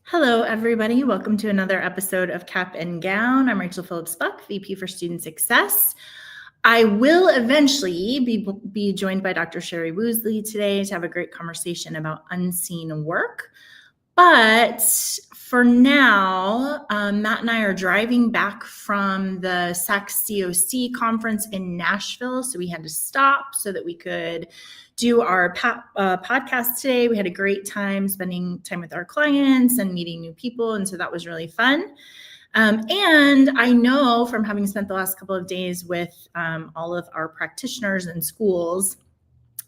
Hello, everybody. Welcome to another episode of Cap and Gown. I'm Rachel Phillips Buck, VP for Student Success. I will eventually be joined by Dr. Sherry Woosley today to have a great conversation about unseen work. But for now, Matt and I are driving back from the SACS COC conference in Nashville. So we had to stop so that we could do our podcast today. We had a great time spending time with our clients and meeting new people. And so that was really fun. And I know from having spent the last couple of days with all of our practitioners and schools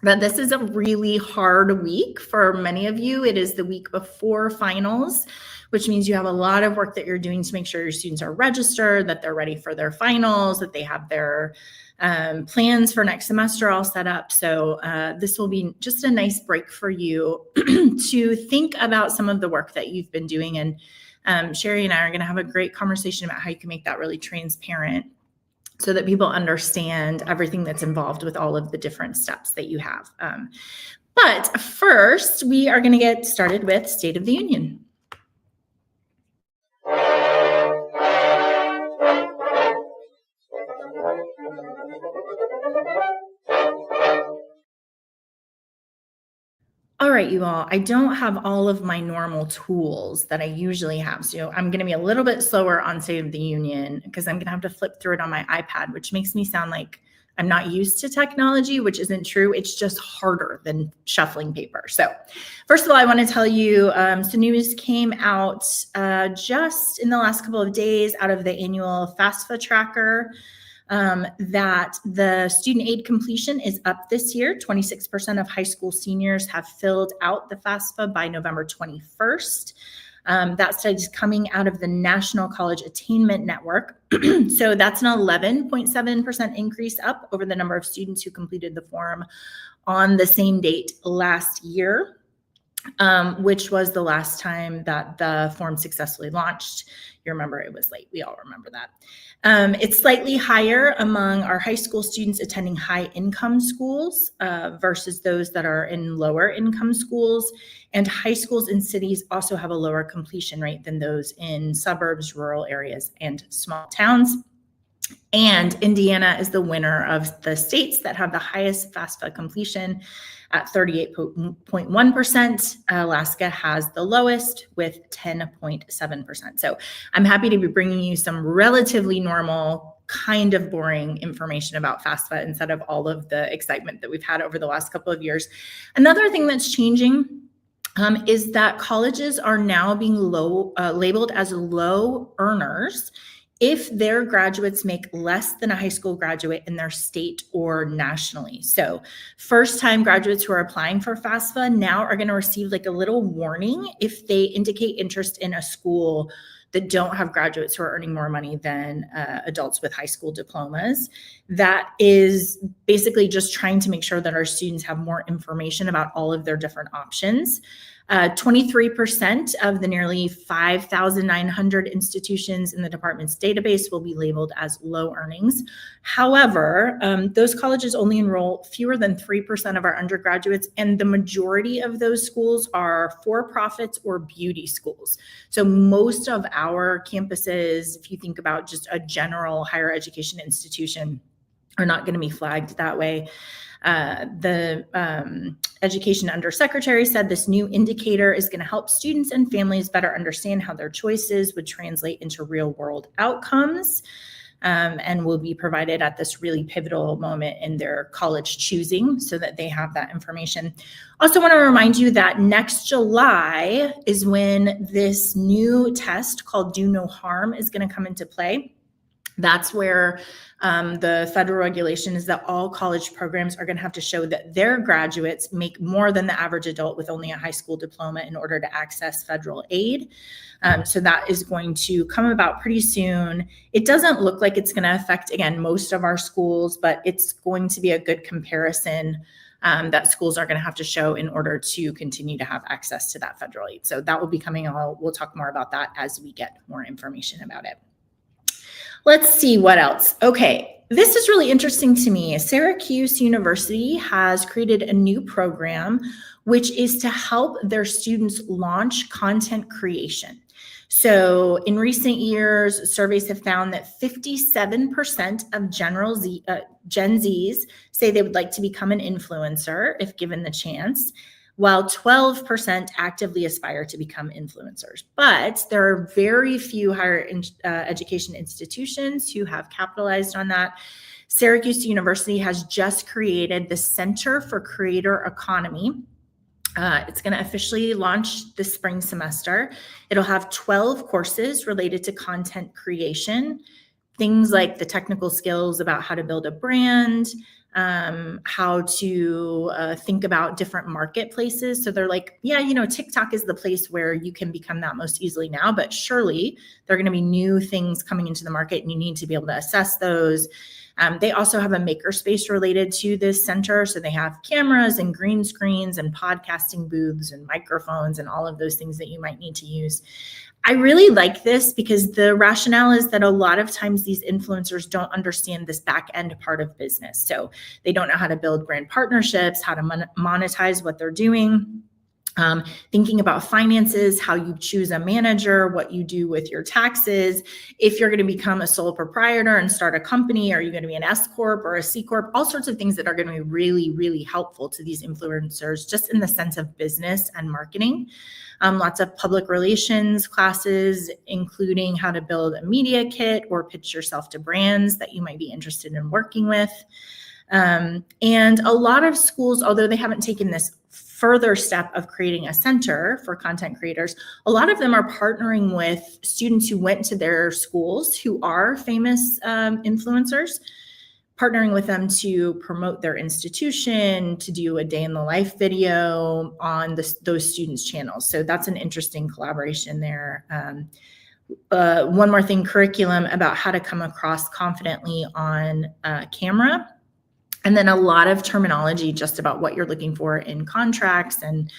that this is a really hard week for many of you. It is the week before finals, which means you have a lot of work that you're doing to make sure your students are registered, that they're ready for their finals, that they have their plans for next semester all set up. So this will be just a nice break for you to think about some of the work that you've been doing. And Sherry and I are going to have a great conversation about how you can make that really transparent so that people understand everything that's involved with all of the different steps that you have. But first, we are going to get started with State of the Union. All right, you all, I don't have all of my normal tools that I usually have. So I'm going to be a little bit slower on State of the Union because I'm going to have to flip through it on my iPad, which makes me sound like I'm not used to technology, which isn't true. It's just harder than shuffling paper. So first of all, I want to tell you, some news came out just in the last couple of days out of the annual FAFSA tracker. That the student aid completion is up this year. 26% of high school seniors have filled out the FAFSA by November 21st. That study is coming out of the National College Attainment Network. So that's an 11.7% increase up over the number of students who completed the form on the same date last year, which was the last time that the form successfully launched. You remember it was late. We all remember that. It's slightly higher among our high school students attending high income schools versus those that are in lower income schools. And high schools in cities also have a lower completion rate than those in suburbs, rural areas, and small towns. And Indiana is the winner of the states that have the highest FAFSA completion at 38.1%. Alaska has the lowest with 10.7%. So I'm happy to be bringing you some relatively normal, kind of boring information about FAFSA instead of all of the excitement that we've had over the last couple of years. Another thing that's changing is that colleges are now being labeled as low earners if their graduates make less than a high school graduate in their state or nationally. So first-time graduates who are applying for FAFSA now are going to receive like a little warning if they indicate interest in a school that don't have graduates who are earning more money than adults with high school diplomas. That is basically just trying to make sure that our students have more information about all of their different options. 23% of the nearly 5,900 institutions in the department's database will be labeled as low earnings. However, those colleges only enroll fewer than 3% of our undergraduates, and the majority of those schools are for-profits or beauty schools. So most of our campuses, if you think about just a general higher education institution, are not going to be flagged that way. The Education Undersecretary said this new indicator is going to help students and families better understand how their choices would translate into real world outcomes, and will be provided at this really pivotal moment in their college choosing so that they have that information. Also want to remind you that next July is when this new test called Do No Harm is going to come into play. That's where the federal regulation is that all college programs are going to have to show that their graduates make more than the average adult with only a high school diploma in order to access federal aid. So that is going to come about pretty soon. It doesn't look like it's going to affect, again, most of our schools, but it's going to be a good comparison that schools are going to have to show in order to continue to have access to that federal aid. So that will be coming on. We'll talk more about that as we get more information about it. Let's see what else. Okay, This is really interesting to me. Syracuse University has created a new program, which is to help their students launch content creation. So in recent years, surveys have found that 57% of Gen Zs say they would like to become an influencer if given the chance, while 12% actively aspire to become influencers. But there are very few higher education institutions who have capitalized on that. Syracuse University has just created the Center for Creator Economy. It's going to officially launch this spring semester. It'll have 12 courses related to content creation, things like the technical skills about how to build a brand, how to think about different marketplaces. So they're like, yeah, TikTok is the place where you can become that most easily now, but surely there are going to be new things coming into the market and you need to be able to assess those. They also have a makerspace related to this center. So they have cameras and green screens and podcasting booths and microphones and all of those things that you might need to use. I really like this because the rationale is that a lot of times these influencers don't understand this back end part of business. So they don't know how to build brand partnerships, how to monetize what they're doing. Thinking about finances, how you choose a manager, what you do with your taxes, if you're going to become a sole proprietor and start a company, are you going to be an S Corp or a C Corp, all sorts of things that are going to be really, really helpful to these influencers just in the sense of business and marketing. Lots of public relations classes, including how to build a media kit or pitch yourself to brands that you might be interested in working with. And a lot of schools, although they haven't taken this further step of creating a center for content creators, a lot of them are partnering with students who went to their schools who are famous influencers, partnering with them to promote their institution, to do a day in the life video on those students' channels. So that's an interesting collaboration there. One more thing, curriculum about how to come across confidently on camera. And then a lot of terminology just about what you're looking for in contracts and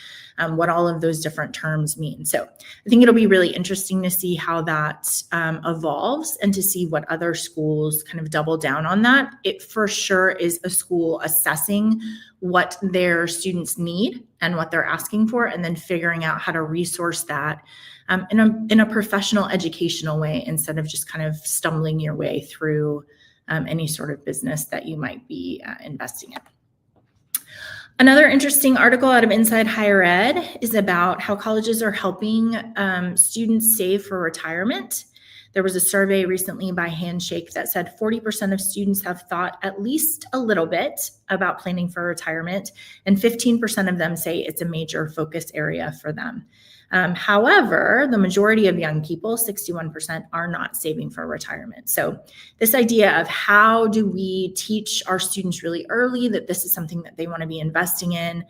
what all of those different terms mean. So I think it'll be really interesting to see how that evolves and to see what other schools kind of double down on that. It for sure is a school assessing what their students need and what they're asking for, and then figuring out how to resource that in a professional, educational way instead of just kind of stumbling your way through any sort of business that you might be investing in. Another interesting article out of Inside Higher Ed is about how colleges are helping students save for retirement. There was a survey recently by Handshake that said 40% of students have thought at least a little bit about planning for retirement, and 15% of them say it's a major focus area for them. However, the majority of young people, 61%, are not saving for retirement. So this idea of how do we teach our students really early that this is something that they want to be investing in.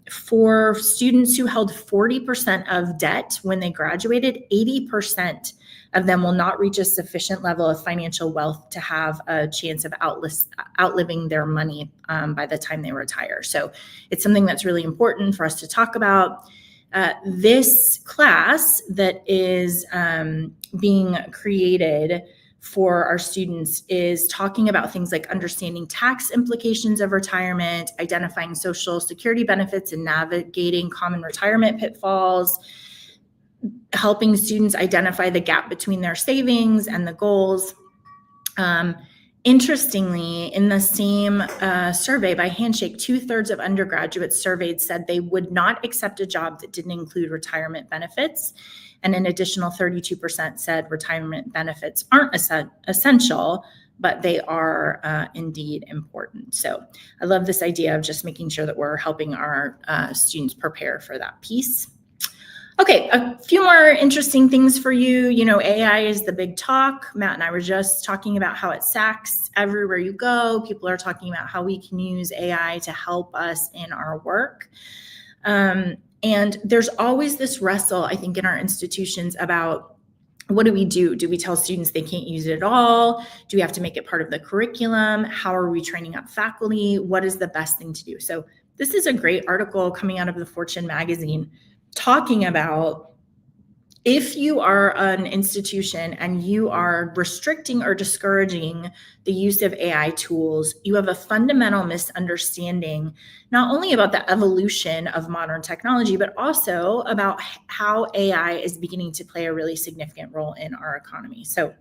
For students who held 40% of debt when they graduated, 80% of them will not reach a sufficient level of financial wealth to have a chance of outliving their money by the time they retire. So it's something that's really important for us to talk about. This class that is being created for our students is talking about things like understanding tax implications of retirement, identifying Social Security benefits and navigating common retirement pitfalls, helping students identify the gap between their savings and the goals. Interestingly, in the same survey by Handshake, 2/3 of undergraduates surveyed said they would not accept a job that didn't include retirement benefits. And an additional 32% said retirement benefits aren't essential, but they are indeed important. So I love this idea of just making sure that we're helping our students prepare for that piece. Okay, a few more interesting things for you. AI is the big talk. Matt and I were just talking about how it sacks everywhere you go. People are talking about how we can use AI to help us in our work. And there's always this wrestle, I think, in our institutions about what do we do? Do we tell students they can't use it at all? Do we have to make it part of the curriculum? How are we training up faculty? What is the best thing to do? So this is a great article coming out of the Fortune magazine talking about If you are an institution and you are restricting or discouraging the use of AI tools, you have a fundamental misunderstanding, not only about the evolution of modern technology, but also about how AI is beginning to play a really significant role in our economy. So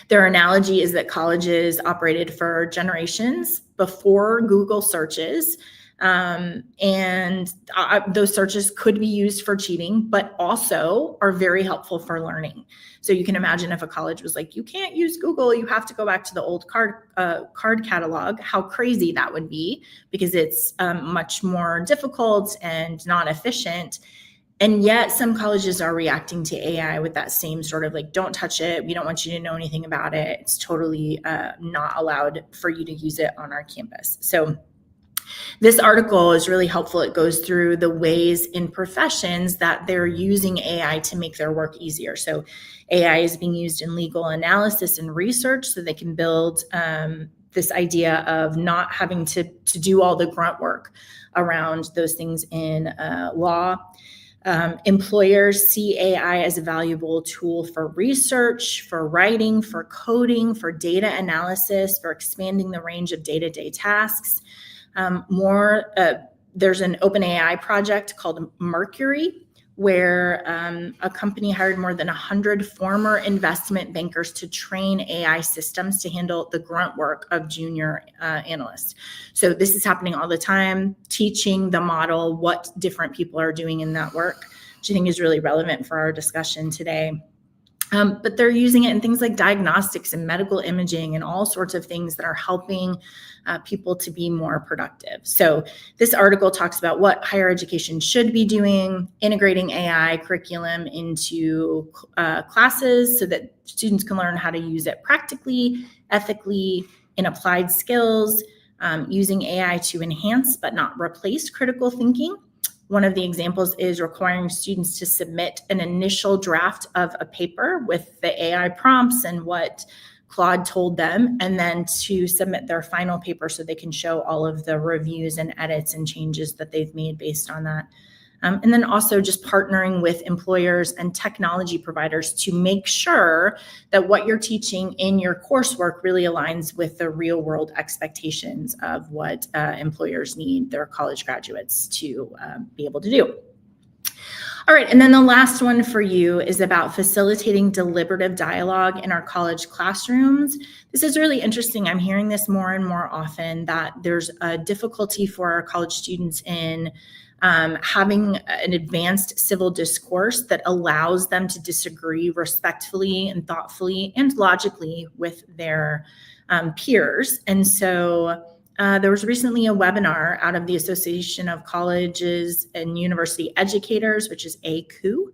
their analogy is that colleges operated for generations before Google searches. And those searches could be used for cheating, but also are very helpful for learning. So you can imagine if a college was like, you can't use Google, you have to go back to the old card catalog, how crazy that would be, because it's much more difficult and not efficient. And yet some colleges are reacting to AI with that same sort of like, don't touch it. We don't want you to know anything about it. It's totally not allowed for you to use it on our campus. So this article is really helpful. It goes through the ways in professions that they're using AI to make their work easier. So AI is being used in legal analysis and research so they can build this idea of not having to do all the grunt work around those things in law. Employers see AI as a valuable tool for research, for writing, for coding, for data analysis, for expanding the range of day-to-day tasks. There's an OpenAI project called Mercury, where a company hired more than 100 former investment bankers to train AI systems to handle the grunt work of junior analysts. So this is happening all the time, teaching the model what different people are doing in that work, which I think is really relevant for our discussion today. But they're using it in things like diagnostics and medical imaging and all sorts of things that are helping people to be more productive. So this article talks about what higher education should be doing, integrating AI curriculum into classes so that students can learn how to use it practically, ethically, in applied skills, using AI to enhance but not replace critical thinking. One of the examples is requiring students to submit an initial draft of a paper with the AI prompts and what Claude told them, and then to submit their final paper so they can show all of the reviews and edits and changes that they've made based on that. And then also just partnering with employers and technology providers to make sure that what you're teaching in your coursework really aligns with the real world expectations of what employers need their college graduates to be able to do. All right, and then the last one for you is about facilitating deliberative dialogue in our college classrooms. This is really interesting. I'm hearing this more and more often, that there's a difficulty for our college students in having an advanced civil discourse that allows them to disagree respectfully and thoughtfully and logically with their peers. And so there was recently a webinar out of the Association of Colleges and University Educators, which is ACU,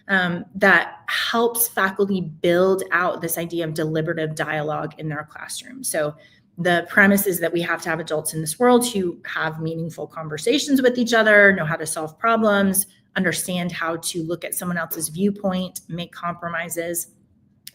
that helps faculty build out this idea of deliberative dialogue in their classroom. So the premise is that we have to have adults in this world who have meaningful conversations with each other, know how to solve problems, understand how to look at someone else's viewpoint, make compromises,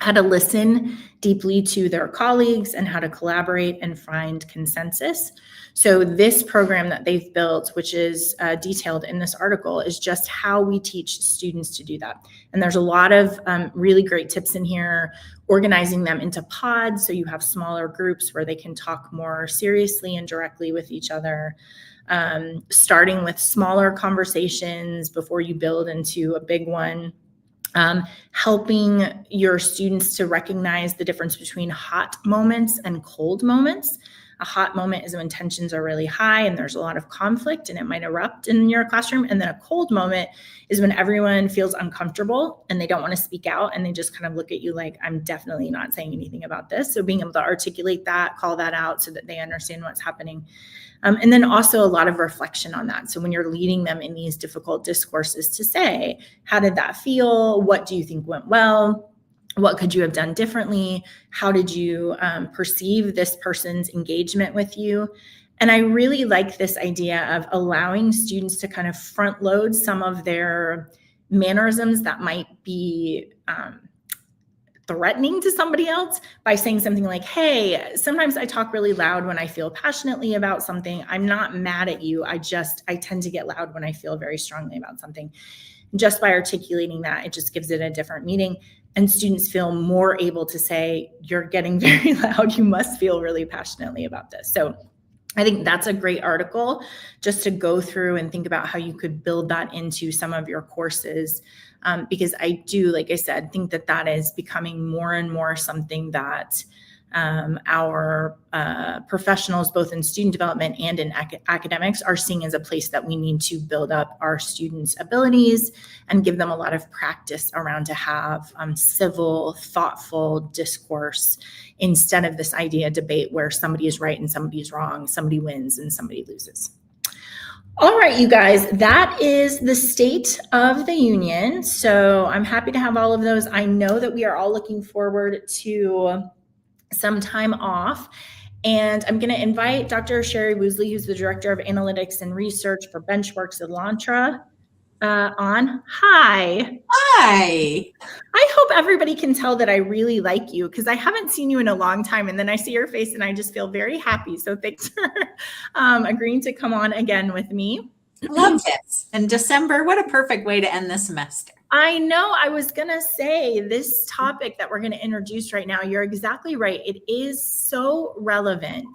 how to listen deeply to their colleagues, and how to collaborate and find consensus. So this program that they've built, which is detailed in this article, is just how we teach students to do that. And there's a lot of really great tips in here, organizing them into pods so you have smaller groups where they can talk more seriously and directly with each other. Starting with smaller conversations before you build into a big one. Helping your students to recognize the difference between hot moments and cold moments. A hot moment is when tensions are really high and there's a lot of conflict and it might erupt in your classroom. And then a cold moment is when everyone feels uncomfortable and they don't want to speak out and they just kind of look at you like, I'm definitely not saying anything about this. So being able to articulate that, call that out so that they understand what's happening. And then also a lot of reflection on that. So when you're leading them in these difficult discourses, to say, how did that feel? What do you think went well? What could you have done differently? How did you perceive this person's engagement with you? And I really like this idea of allowing students to kind of front load some of their mannerisms that might be threatening to somebody else by saying something like, hey, sometimes I talk really loud when I feel passionately about something. I'm not mad at you. I tend to get loud when I feel very strongly about something. Just by articulating that, it just gives it a different meaning. And students feel more able to say, you're getting very loud. You must feel really passionately about this. So I think that's a great article just to go through and think about how you could build that into some of your courses. Because I do, like I said, think that that is becoming more and more something that our professionals, both in student development and in academics, are seeing as a place that we need to build up our students' abilities and give them a lot of practice around to have civil, thoughtful discourse instead of this idea debate where somebody is right and somebody is wrong, somebody wins and somebody loses. All right, you guys, that is the state of the union. So I'm happy to have all of those. I know that we are all looking forward to some time off. And I'm going to invite Dr. Sherry Woosley, who's the Director of Analytics and Research for Benchworks Elantra, on. Hi. Hi. I hope everybody can tell that I really like you because I haven't seen you in a long time. And then I see your face and I just feel very happy. So thanks for agreeing to come on again with me. Love this. In December, what a perfect way to end the semester. I know. I was going to say this topic that we're going to introduce right now, you're exactly right. It is so relevant.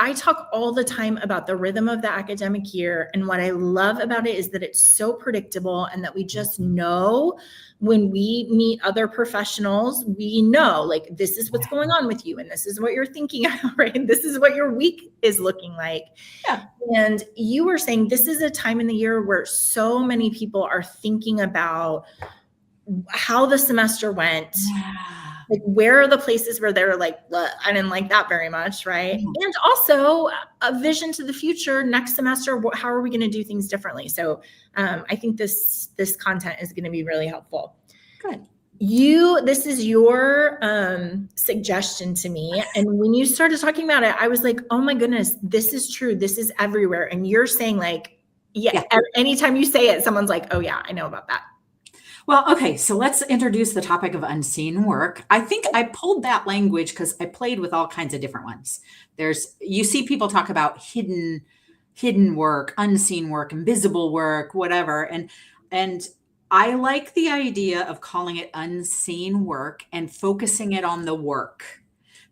I talk all the time about the rhythm of the academic year. And what I love about it is that it's so predictable and that we just know when we meet other professionals, we know like this is what's going on with you and this is what you're thinking, right? And this is what your week is looking like. Yeah. And you were saying this is a time in the year where so many people are thinking about how the semester went. Yeah. Like, where are the places where they're like, I didn't like that very much, right? Mm-hmm. And also a vision to the future next semester. How are we going to do things differently? So I think this content is going to be really helpful. Good. This is your suggestion to me. And when you started talking about it, I was like, oh my goodness, this is true. This is everywhere. And you're saying like, yeah. Anytime you say it, someone's like, oh yeah, I know about that. Well, okay, so let's introduce the topic of unseen work. I think I pulled that language because I played with all kinds of different ones. You see people talk about hidden work, unseen work, invisible work, whatever. And I like the idea of calling it unseen work and focusing it on the work.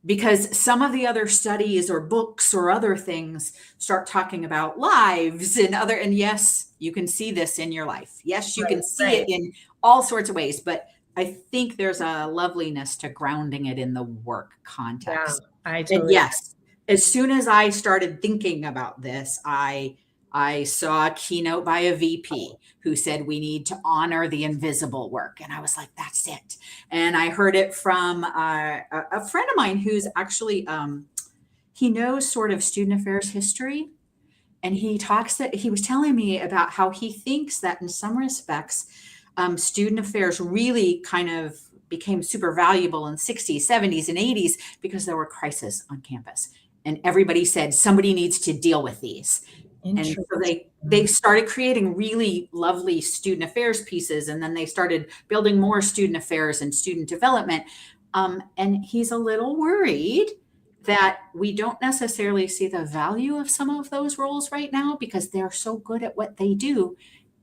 Because some of the other studies or books or other things start talking about lives and yes, you can see this in your life. Yes, you can see it in all sorts of ways, but I think there's a loveliness to grounding it in the work context. Yeah, I totally. And yes, as soon as I started thinking about this, I saw a keynote by a VP who said we need to honor the invisible work. And I was like, that's it. And I heard it from a friend of mine who's actually, he knows sort of student affairs history. And he was telling me about how he thinks that in some respects, student affairs really kind of became super valuable in the 60s, 70s, and 80s because there were crises on campus. And everybody said somebody needs to deal with these. And so they started creating really lovely student affairs pieces. And then they started building more student affairs and student development. And he's a little worried that we don't necessarily see the value of some of those roles right now because they're so good at what they do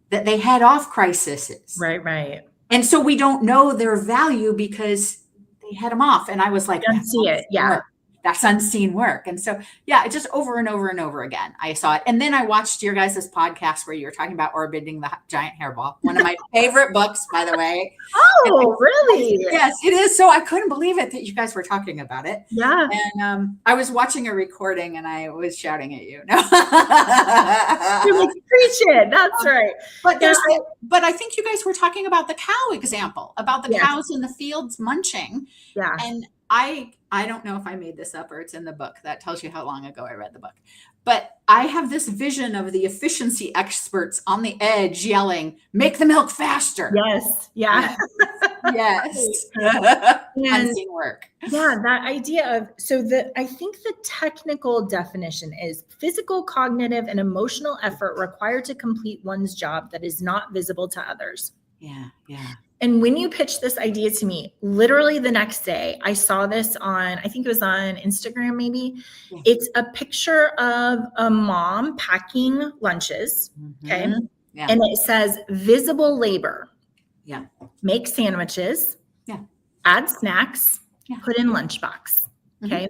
that they head off crises. Right. And so we don't know their value because they head them off. And I was like, I see it. Yeah. That's unseen work. And so, yeah, it just over and over and over again, I saw it. And then I watched your guys' podcast where you were talking about Orbiting the Giant Hairball. One of my favorite books, by the way. Oh, really? Yes, it is. So I couldn't believe it that you guys were talking about it. Yeah. And I was watching a recording and I was shouting at you. No. You're like, preach it. That's right. But I think you guys were talking about the cow example, about the cows in the fields munching. Yeah. And I don't know if I made this up or it's in the book. That tells you how long ago I read the book. But I have this vision of the efficiency experts on the edge yelling, make the milk faster. Yes. Yeah. Yes. Unseen work. Yeah, that idea of, I think the technical definition is physical, cognitive, and emotional effort required to complete one's job that is not visible to others. Yeah. And when you pitched this idea to me, literally the next day, I saw this on, I think it was on Instagram, maybe. It's a picture of a mom packing lunches. Okay. Yeah. And it says visible labor. Yeah. Make sandwiches. Yeah. Add snacks. Yeah. Put in lunchbox. Mhm. Okay.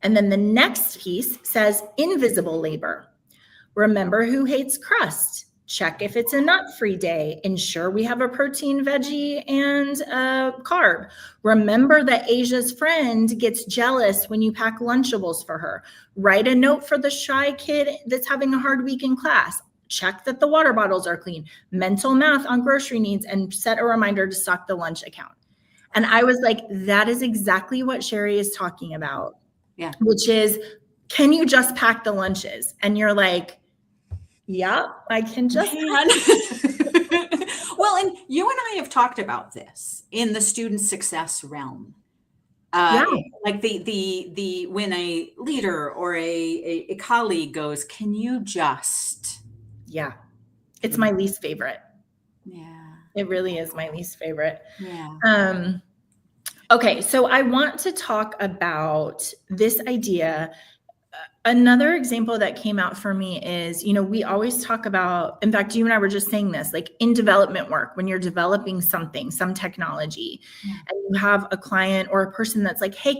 And then the next piece says invisible labor. Remember who hates crust. Check if it's a nut-free day. Ensure we have a protein, veggie, and a carb. Remember that Asia's friend gets jealous when you pack Lunchables for her. Write a note for the shy kid that's having a hard week in class. Check that the water bottles are clean. Mental math on grocery needs, and set a reminder to stock the lunch account. And I was like, that is exactly what Sherry is talking about. Yeah. Which is, can you just pack the lunches? And you're like, yeah, I can just. Well, and you and I have talked about this in the student success realm. Yeah. Like the when a leader or a colleague goes, can you just? Yeah. It's my least favorite. Yeah. It really is my least favorite. Yeah. Okay. So I want to talk about this idea. Another example that came out for me is, we always talk about, in fact, you and I were just saying this, like in development work, when you're developing something, some technology, and you have a client or a person that's like, hey,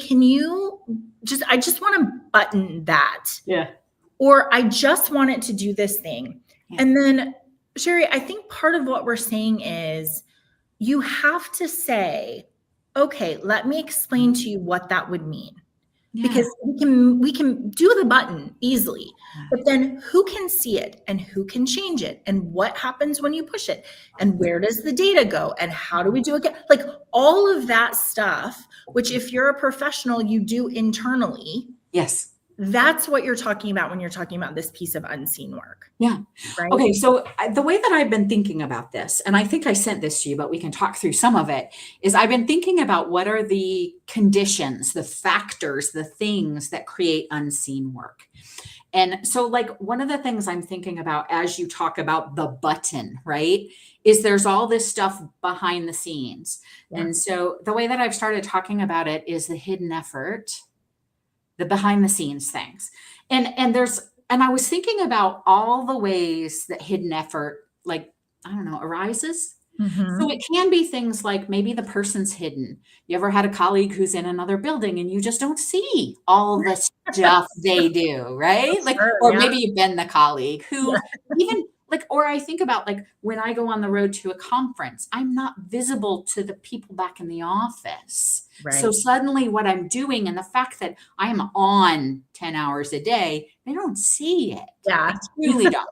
I just want to button that. Yeah. Or I just want it to do this thing. Yeah. And then, Sherry, I think part of what we're saying is you have to say, okay, let me explain to you what that would mean. Yeah. Because we can do the button easily, but then who can see it and who can change it and what happens when you push it and where does the data go and how do we do it? Like all of that stuff, which if you're a professional, you do internally. Yes. That's what you're talking about when you're talking about this piece of unseen work. Yeah. Right? Okay. So the way that I've been thinking about this, and I think I sent this to you, but we can talk through some of it, is I've been thinking about what are the conditions, the factors, the things that create unseen work. And so like one of the things I'm thinking about as you talk about the button, right, is there's all this stuff behind the scenes. Yeah. And so the way that I've started talking about it is the hidden effort, the behind the scenes things. And I was thinking about all the ways that hidden effort, like, I don't know, arises. Mm-hmm. So it can be things like maybe the person's hidden. You ever had a colleague who's in another building and you just don't see all the stuff they do, right? Like, sure, or maybe you've been the colleague who even like, or I think about like when I go on the road to a conference, I'm not visible to the people back in the office. Right. So suddenly what I'm doing and the fact that I'm on 10 hours a day, they don't see it. Yeah. They really don't.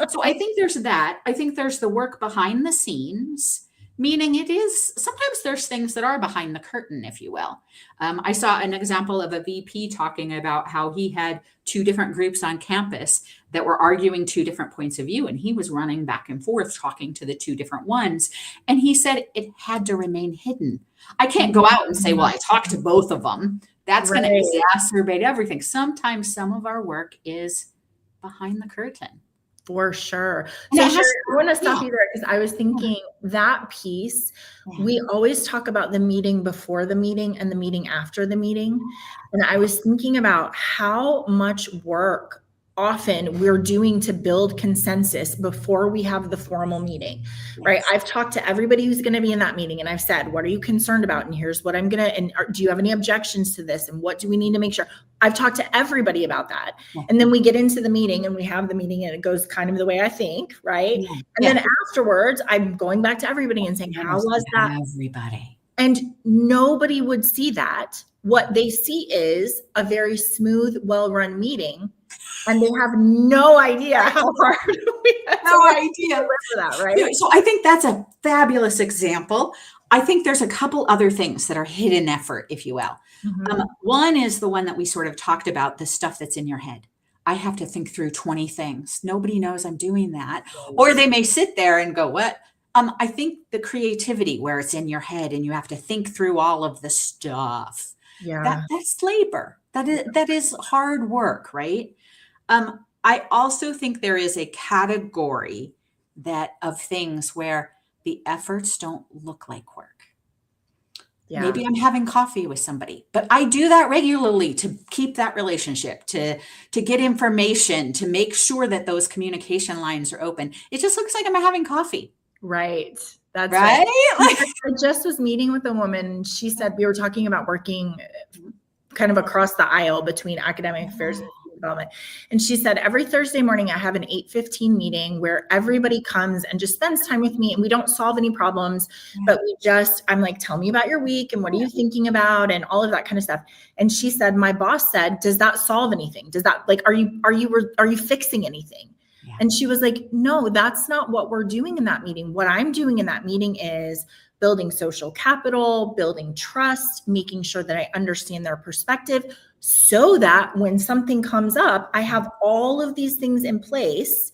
So I think there's that. I think there's the work behind the scenes, meaning it is, sometimes there's things that are behind the curtain, if you will. I saw an example of a VP talking about how he had two different groups on campus that were arguing two different points of view. And he was running back and forth talking to the two different ones. And he said it had to remain hidden. I can't go out and say, well, I talked to both of them. That's going to exacerbate everything. Sometimes some of our work is behind the curtain. For sure. So sure, I want to stop you there because I was thinking that piece, we always talk about the meeting before the meeting and the meeting after the meeting. And I was thinking about how much work often we're doing to build consensus before we have the formal meeting, right? I've talked to everybody who's going to be in that meeting and I've said, what are you concerned about? And here's what I'm going to, and do you have any objections to this? And what do we need to make sure? I've talked to everybody about that. And then we get into the meeting and we have the meeting and it goes kind of the way I think, right? And then afterwards, I'm going back to everybody and saying, how was that? Everybody. And nobody would see that. What they see is a very smooth, well-run meeting. And they have no idea how hard we had to for that, right? So I think that's a fabulous example. I think there's a couple other things that are hidden effort, if you will. Mm-hmm. One is the one that we sort of talked about, the stuff that's in your head. I have to think through 20 things. Nobody knows I'm doing that. Or they may sit there and go, what? I think the creativity where it's in your head and you have to think through all of the stuff. Yeah. That's labor. That is hard work, right? I also think there is a category of things where the efforts don't look like work. Yeah. Maybe I'm having coffee with somebody, but I do that regularly to keep that relationship, to get information, to make sure that those communication lines are open. It just looks like I'm having coffee. Right. That's right. Right? Like, I just was meeting with a woman, and she said we were talking about working kind of across the aisle between academic affairs and student development. And she said, every Thursday morning, I have an 8:15 meeting where everybody comes and just spends time with me, and we don't solve any problems, but I'm like, tell me about your week and what are you thinking about and all of that kind of stuff. And she said, my boss said, does that solve anything? Does that, like, are you fixing anything? Yeah. And she was like, no, that's not what we're doing in that meeting. What I'm doing in that meeting is building social capital, building trust, making sure that I understand their perspective so that when something comes up, I have all of these things in place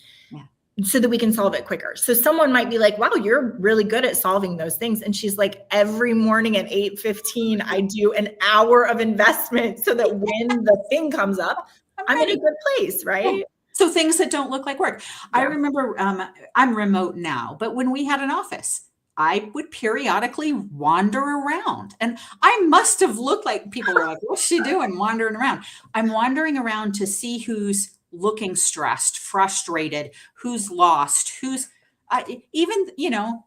so that we can solve it quicker. So someone might be like, wow, you're really good at solving those things. And she's like, every morning at 8:15, I do an hour of investment so that when the thing comes up, I'm in a good place, right? Yeah. So things that don't look like work. Yeah. I remember I'm remote now, but when we had an office, I would periodically wander around, and I must have looked like people were like, what's she doing wandering around? I'm wandering around to see who's looking stressed, frustrated, who's lost, who's even,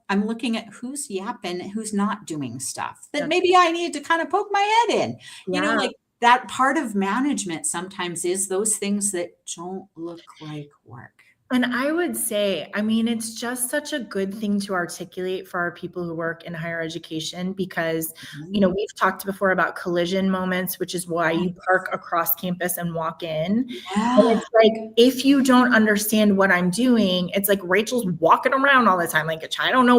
I'm looking at who's yapping, who's not doing stuff that maybe I need to kind of poke my head in, like that part of management sometimes is those things that don't look like work. And I would say, I mean, it's just such a good thing to articulate for our people who work in higher education because, we've talked before about collision moments, which is why you park across campus and walk in. Yeah. And it's like, if you don't understand what I'm doing, it's like Rachel's walking around all the time. Like, I don't know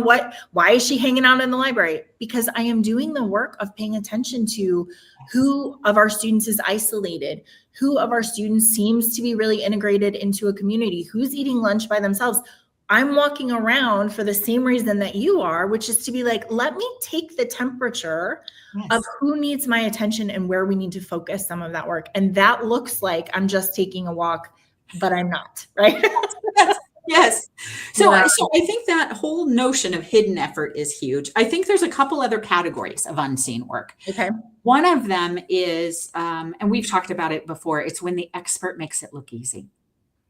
why is she hanging out in the library? Because I am doing the work of paying attention to who of our students is isolated, who of our students seems to be really integrated into a community, who's eating lunch by themselves. I'm walking around for the same reason that you are, which is to be like, let me take the temperature of who needs my attention and where we need to focus some of that work. And that looks like I'm just taking a walk, but I'm not, right? Yes. So I think that whole notion of hidden effort is huge. I think there's a couple other categories of unseen work. Okay. One of them is, and we've talked about it before, it's when the expert makes it look easy.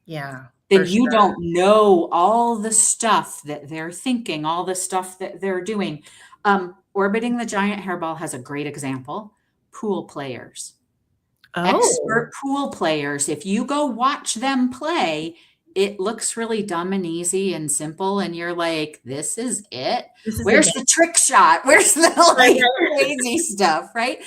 Yeah. That you don't know all the stuff that they're thinking, all the stuff that they're doing. Orbiting the Giant Hairball has a great example. Pool players. Expert pool players. If you go watch them play, it looks really dumb and easy and simple. And you're like, this is it. Where's the trick shot? Where's the crazy stuff, right?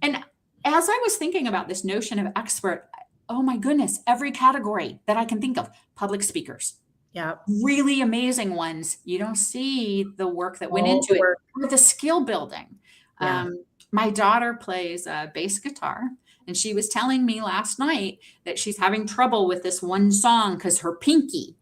And as I was thinking about this notion of expert, oh my goodness, every category that I can think of, public speakers. Yeah. Really amazing ones. You don't see the work that went into it. Or the skill building. Yeah. My daughter plays bass guitar. And she was telling me last night that she's having trouble with this one song because her pinky.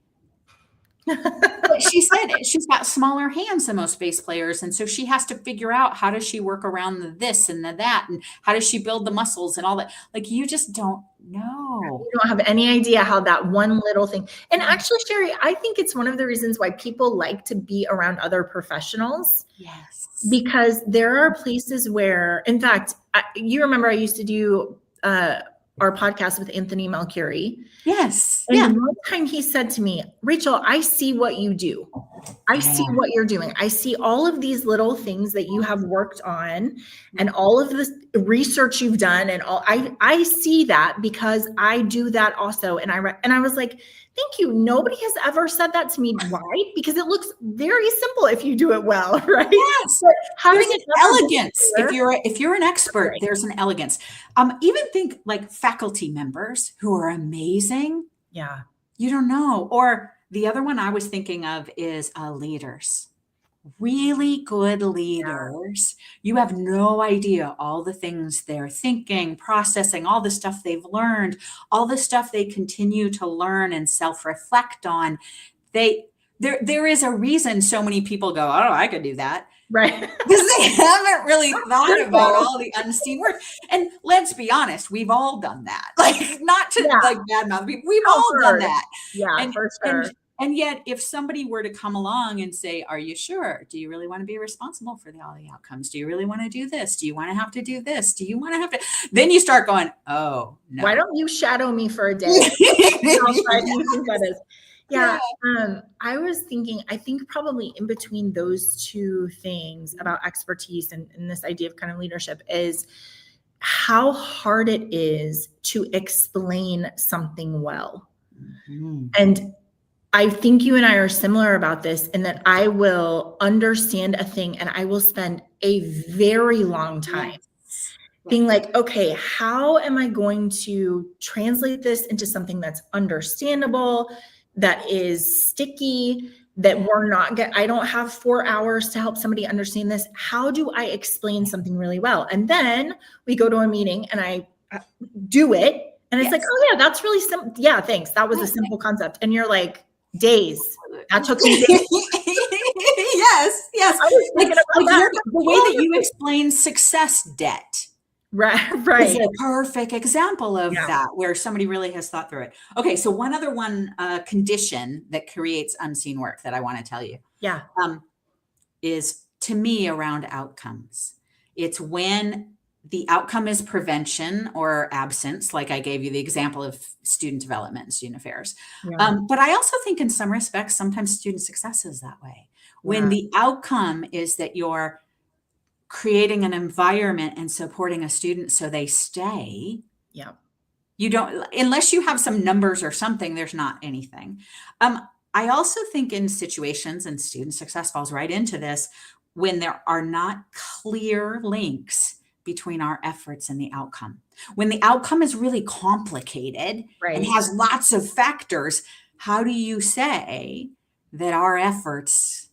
But she said she's got smaller hands than most bass players. And so she has to figure out how does she work around the this and the that, and how does she build the muscles and all that. Like, you just don't know. You don't have any idea how that one little thing. And actually, Sherry, I think it's one of the reasons why people like to be around other professionals. Yes. Because there are places where, in fact, you remember I used to do our podcast with Anthony Malcurie. Yes. And one time he said to me, Rachel, I see what you do. I see what you're doing. I see all of these little things that you have worked on and all of this research you've done. And all I see that because I do that also. And I was like, thank you. Nobody has ever said that to me. Why? Because it looks very simple if you do it well, right? Yes. There's an elegance. If you're an expert, there's an elegance. Even think like faculty members who are amazing. Yeah. You don't know. Or the other one I was thinking of is leaders. Really good leaders. You have no idea all the things they're thinking, processing, all the stuff they've learned, all the stuff they continue to learn and self-reflect on. There is a reason so many people go, oh, I could do that. Right. Because they haven't really thought about all the unseen work. And let's be honest, we've all done that. Like, not to like badmouth people, we've all done that. Yeah, for sure. And yet, if somebody were to come along and say, are you sure? Do you really want to be responsible for all the outcomes? Do you really want to do this? Do you want to have to do this? Do you want to have to? Then you start going, oh, no. Why don't you shadow me for a day? How hard do you think that is? Yeah. I was thinking, I think probably in between those two things about expertise and this idea of kind of leadership is how hard it is to explain something well. Mm-hmm. And I think you and I are similar about this in that I will understand a thing and I will spend a very long time being like, okay, how am I going to translate this into something that's understandable, that is sticky, that I don't have 4 hours to help somebody understand this. How do I explain something really well? And then we go to a meeting and I do it. And it's like, oh yeah, that's really simple. Yeah, thanks. That was a simple concept. And you're like, days. That took me days. Yes. I was thinking about that. The way that you explain success debt. Right. Is a perfect example of that, where somebody really has thought through it. Okay, so one other condition that creates unseen work that I want to tell you, is to me around outcomes. It's when the outcome is prevention or absence, like I gave you the example of student development and student affairs. But I also think in some respects, sometimes student success is that way. When the outcome is that you're creating an environment and supporting a student so they stay. You don't, unless you have some numbers or something, there's not anything. I also think in situations, and student success falls right into this, when there are not clear links between our efforts and the outcome. When the outcome is really complicated and has lots of factors, how do you say that our efforts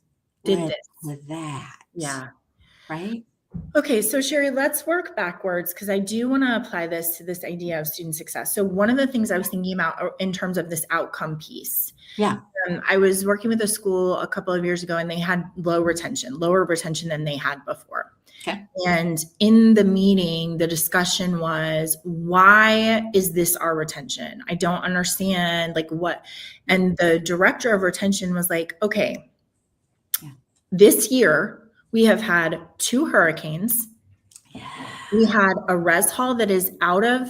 did with that? Right? Okay, so Sherry, let's work backwards because I do want to apply this to this idea of student success. So one of the things I was thinking about in terms of this outcome piece. I was working with a school a couple of years ago and they had lower retention than they had before. And in the meeting, the discussion was, why is this our retention? I don't understand, like what? And the director of retention was like, okay, this year, we have had 2 hurricanes. We had a res hall that is out of,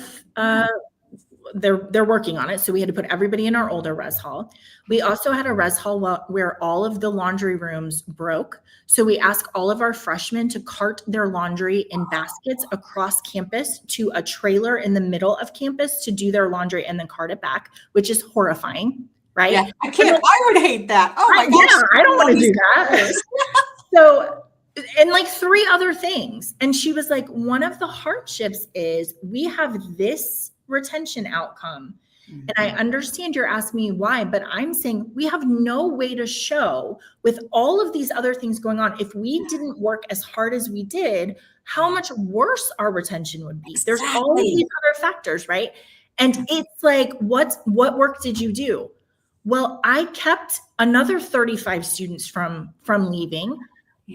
they're working on it. So we had to put everybody in our older res hall. We also had a res hall where all of the laundry rooms broke. So we asked all of our freshmen to cart their laundry in baskets across campus to a trailer in the middle of campus to do their laundry and then cart it back, which is horrifying, right? Yeah, I would hate that. Oh my gosh. Yeah, I don't want to do that. So, and like 3 other things. And she was like, one of the hardships is we have this retention outcome. And I understand you're asking me why, but I'm saying we have no way to show with all of these other things going on. If we didn't work as hard as we did, how much worse our retention would be. There's all of these other factors, right? And it's like, what work did you do? Well, I kept another 35 students from leaving.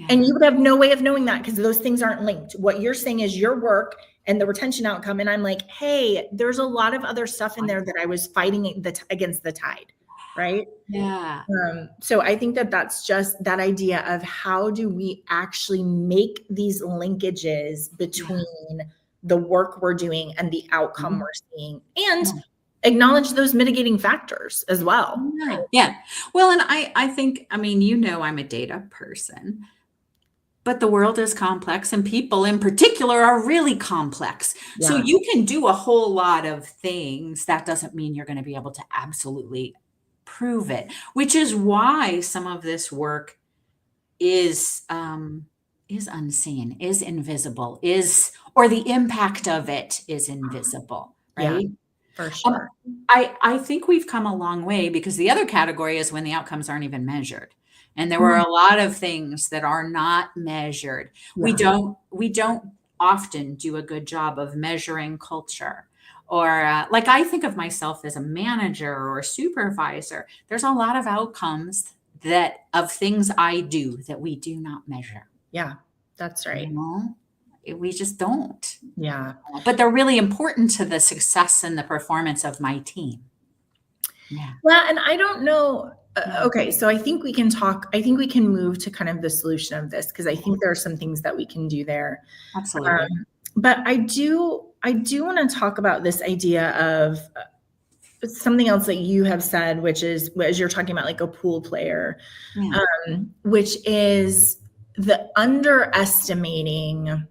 And you would have no way of knowing that because those things aren't linked. What you're saying is your work and the retention outcome. And I'm like, hey, there's a lot of other stuff in there that I was fighting against the tide, right? So I think that's just that idea of how do we actually make these linkages between the work we're doing and the outcome we're seeing, and acknowledge those mitigating factors as well. Well, and I think, I mean, I'm a data person. But the world is complex and people in particular are really complex. So you can do a whole lot of things. That doesn't mean you're going to be able to absolutely prove it, which is why some of this work is unseen, is invisible, or the impact of it is invisible, right? For sure. I think we've come a long way because the other category is when the outcomes aren't even measured. And there were a lot of things that are not measured. We don't often do a good job of measuring culture. Or like I think of myself as a manager or a supervisor. There's a lot of outcomes of things I do that we do not measure. Yeah, that's right. We just don't. Yeah. But they're really important to the success and the performance of my team. Yeah. Well, and I don't know. Yeah. Okay, so I think we can move to kind of the solution of this, because I think there are some things that we can do there. Absolutely. But I do want to talk about this idea of something else that you have said, which is, as you're talking about like a pool player, Yeah. which is the underestimating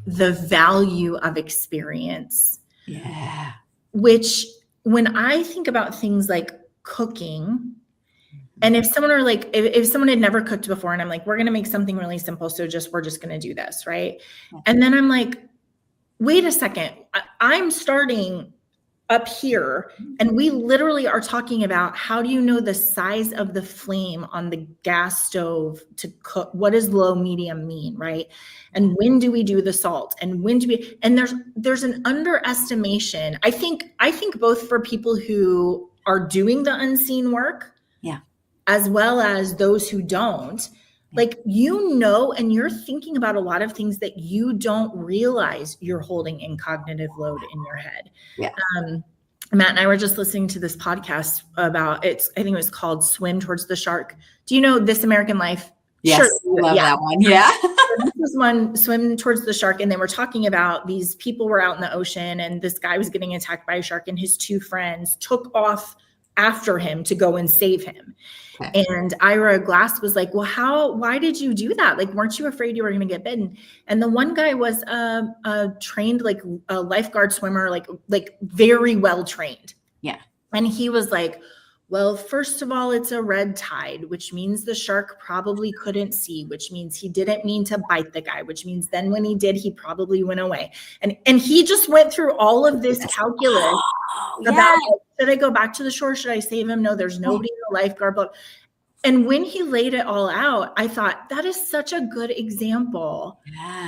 the value of experience. Yeah. Which, when I think about things like cooking, and if someone are like, if someone had never cooked before and I'm like, we're going to make something really simple, so we're just going to do this, right? Yeah. And then I'm like, wait a second, I'm starting up here, and we literally are talking about, how do you know the size of the flame on the gas stove to cook? What does low medium mean, right? And when do we do the salt, and when do we, and there's an underestimation, I think both for people who are doing the unseen work, Yeah, as well as those who don't. Like, and you're thinking about a lot of things that you don't realize you're holding in cognitive load in your head. Yeah. Matt and I were just listening to this podcast about I think it was called Swim Towards the Shark. Do you know This American Life? Yes, Sure. love that one. Yeah. This was one, Swim Towards the Shark, and they were talking about these people were out in the ocean, and this guy was getting attacked by a shark, and his two friends took off after him to go and save him. Okay. And Ira Glass was like, well, why did you do that? Like, weren't you afraid you were going to get bitten? And the one guy was a trained, like a lifeguard swimmer, like very well trained. Yeah. And he was like, well, first of all, it's a red tide, which means the shark probably couldn't see, which means he didn't mean to bite the guy, which means then when he did, he probably went away. And he just went through all of this calculus about, should I go back to the shore? Should I save him? No, there's nobody in the lifeguard boat. And when he laid it all out, I thought, that is such a good example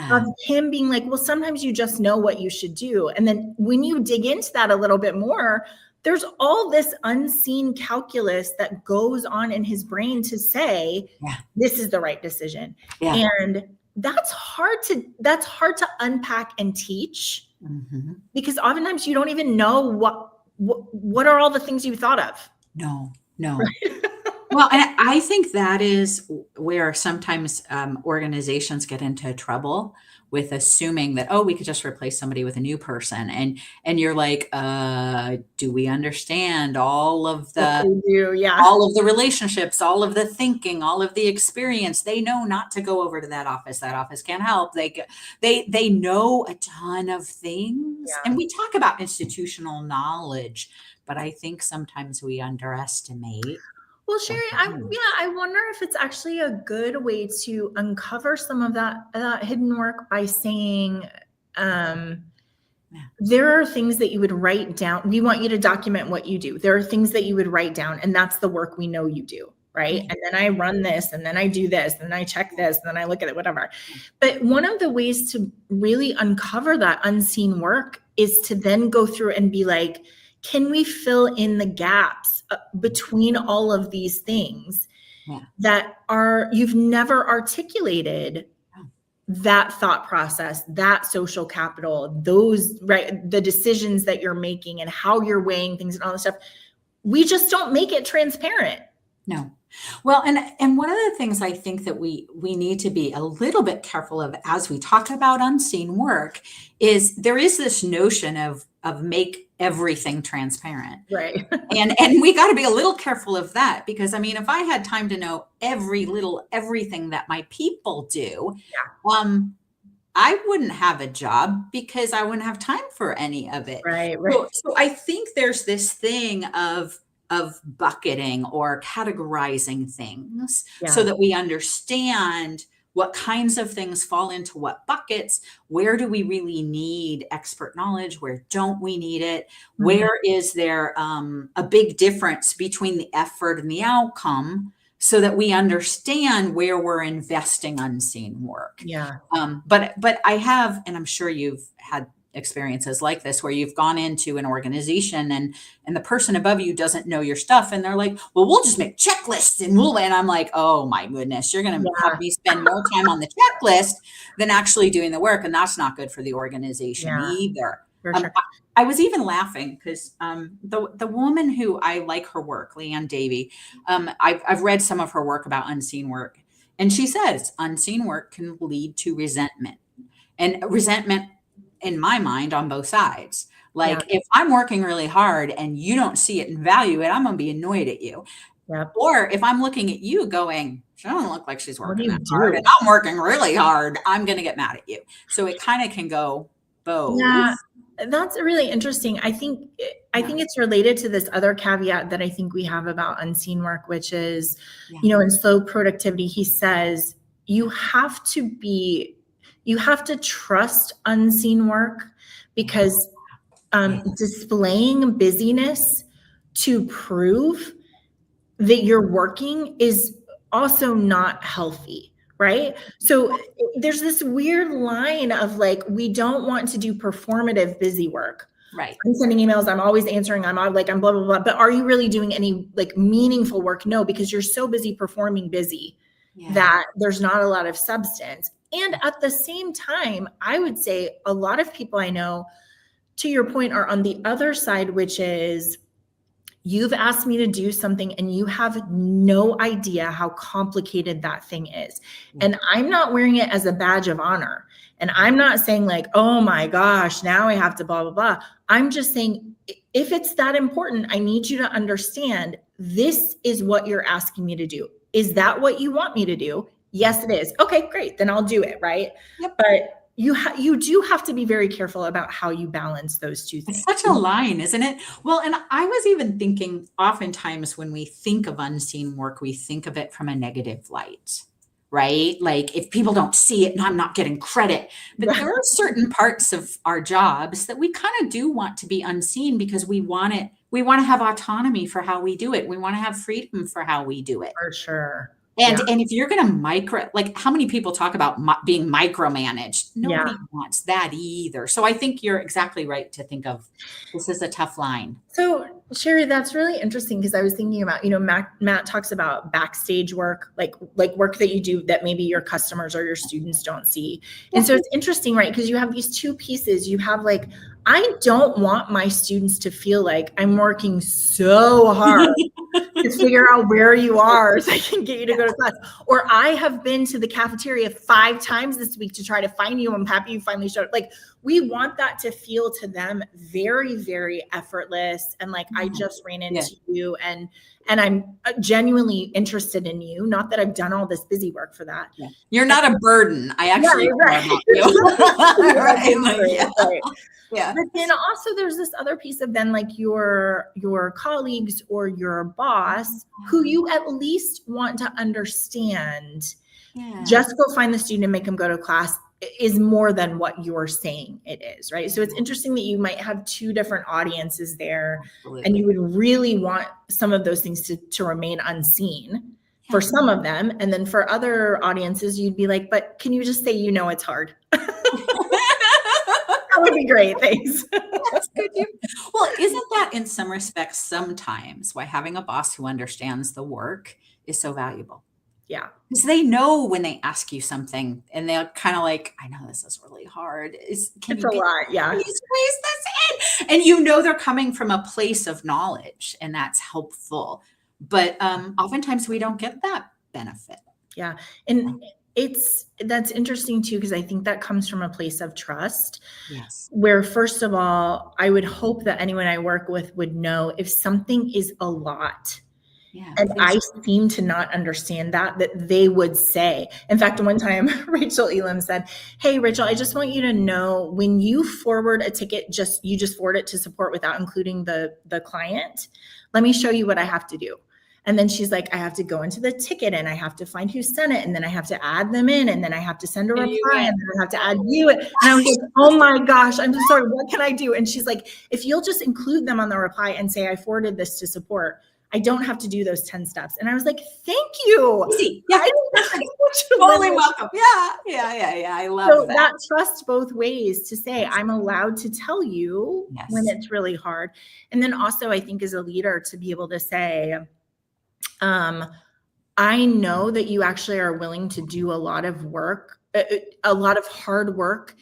of him being like, well, sometimes you just know what you should do. And then when you dig into that a little bit more, there's all this unseen calculus that goes on in his brain to say, this is the right decision. Yeah. And that's hard to unpack and teach, because oftentimes you don't even know what are all the things you thought of. No. Right? Well, and I think that is where sometimes organizations get into trouble with assuming that, we could just replace somebody with a new person. And you're like, do we understand all of all of the relationships, all of the thinking, all of the experience? They know not to go over to that office. That office can't help. They know a ton of things. Yeah. And we talk about institutional knowledge, but I think sometimes we underestimate. Well, Sherry, I wonder if it's actually a good way to uncover some of that hidden work by saying, there are things that you would write down. We want you to document what you do. There are things that you would write down, and that's the work we know you do, right? And then I run this, and then I do this, and then I check this, and then I look at it, whatever. But one of the ways to really uncover that unseen work is to then go through and be like, can we fill in the gaps between all of these things that you've never articulated that thought process, that social capital, the decisions that you're making and how you're weighing things and all this stuff. We just don't make it transparent. No. Well, and one of the things I think that we need to be a little bit careful of as we talk about unseen work is there is this notion of make everything transparent. Right. and we got to be a little careful of that, because I mean, if I had time to know everything that my people do, I wouldn't have a job because I wouldn't have time for any of it. Right. So I think there's this thing of bucketing or categorizing things so that we understand what kinds of things fall into what buckets. Where do we really need expert knowledge? Where don't we need it? Mm-hmm. Where is there a big difference between the effort and the outcome, so that we understand where we're investing unseen work? Yeah. But I have, and I'm sure you've had experiences like this, where you've gone into an organization and the person above you doesn't know your stuff, and they're like, well, we'll just make checklists and I'm like, oh my goodness, you're going to have me spend more time on the checklist than actually doing the work. And that's not good for the organization either. For sure. I was even laughing because the woman who I like her work, Leanne Davey, I've read some of her work about unseen work, and she says unseen work can lead to resentment, and resentment in my mind on both sides. Like Yeah. if I'm working really hard and you don't see it and value it, I'm going to be annoyed at you. Yep. Or if I'm looking at you going, she doesn't look like she's What do working you that hard, do? and I'm working really hard, I'm going to get mad at you. So it kind of can go both. Yeah, that's really interesting. I think it's related to this other caveat that I think we have about unseen work, which is, Yeah. in slow productivity, he says you have to trust unseen work because displaying busyness to prove that you're working is also not healthy, right? So there's this weird line of like, we don't want to do performative busy work. Right. I'm sending emails, I'm always answering, I'm blah, blah, blah. But are you really doing any like meaningful work? No, because you're so busy performing busy that there's not a lot of substance. And at the same time, I would say a lot of people I know, to your point, are on the other side, which is, you've asked me to do something and you have no idea how complicated that thing is. And I'm not wearing it as a badge of honor. And I'm not saying like, oh my gosh, now I have to blah, blah, blah. I'm just saying, if it's that important, I need you to understand this is what you're asking me to do. Is that what you want me to do? Yes, it is. Okay, great. Then I'll do it. Right. Yep. But you do have to be very careful about how you balance those two things. It's such a line, isn't it? Well, and I was even thinking oftentimes when we think of unseen work, we think of it from a negative light, right? Like if people don't see it, I'm not getting credit. But there are certain parts of our jobs that we kind of do want to be unseen because we want it. We want to have autonomy for how we do it. We want to have freedom for how we do it. For sure. And if you're going to like how many people talk about being micromanaged? Nobody wants that either. So I think you're exactly right to think of this is a tough line. So Sherry, that's really interesting because I was thinking about, Matt talks about backstage work, like work that you do that maybe your customers or your students don't see. And so it's interesting, right? Because you have these two pieces. You have like, I don't want my students to feel like I'm working so hard to figure out where you are so I can get you to go to class. Or I have been to the cafeteria 5 times this week to try to find you. I'm happy you finally showed up. Like, we want that to feel to them very, very effortless. And like, I just ran into you and I'm genuinely interested in you. Not that I've done all this busy work for that. Yeah. You're not a burden. I actually care about you. Yeah. But then also there's this other piece of then like your colleagues or your boss who you at least want to understand. Just go find the student and make them go to class is more than what you're saying it is, right? So it's interesting that you might have 2 different audiences there. Absolutely. And you would really want some of those things to remain unseen for some of them. And then for other audiences, you'd be like, but can you just say, it's hard? That would be great. Thanks. That's good. Well, isn't that in some respects sometimes why having a boss who understands the work is so valuable? Yeah. Because they know when they ask you something and they're kind of like, I know this is really hard. It's a lot. Yeah. Please squeeze this in. And they're coming from a place of knowledge and that's helpful. But oftentimes we don't get that benefit. Yeah. And that's interesting too, because I think that comes from a place of trust. Yes. Where first of all, I would hope that anyone I work with would know if something is a lot. Yeah, and I seem to not understand that they would say. In fact, one time Rachel Elam said, hey, Rachel, I just want you to know when you forward a ticket, you just forward it to support without including the client. Let me show you what I have to do. And then she's like, I have to go into the ticket and I have to find who sent it. And then I have to add them in. And then I have to send a reply and then I have to add you. And I was like, oh my gosh, I'm so sorry. What can I do? And she's like, if you'll just include them on the reply and say, I forwarded this to support, I don't have to do those 10 steps. And I was like, thank you. Easy. Yeah. Totally welcome. Yeah. I love that. That trust both ways to say, I'm allowed to tell you when it's really hard. And then also I think as a leader to be able to say, I know that you actually are willing to do a lot of work, a lot of hard work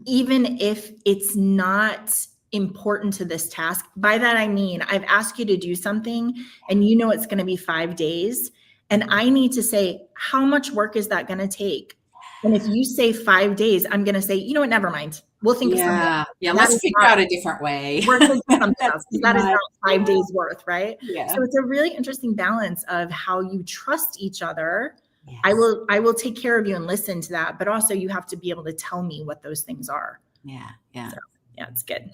even if it's not important to this task. By that, I mean, I've asked you to do something and you know it's going to be 5 days. And I need to say, how much work is that going to take? And if you say 5 days, I'm going to say, you know what, never mind. We'll think of something. Yeah. That Let's is figure not- out a different way. We're thinking something That's else, because that is not- not 5 days worth, right? Yeah. So it's a really interesting balance of how you trust each other. Yes. I will take care of you and listen to that, but also you have to be able to tell me what those things are. Yeah. So, yeah, it's good.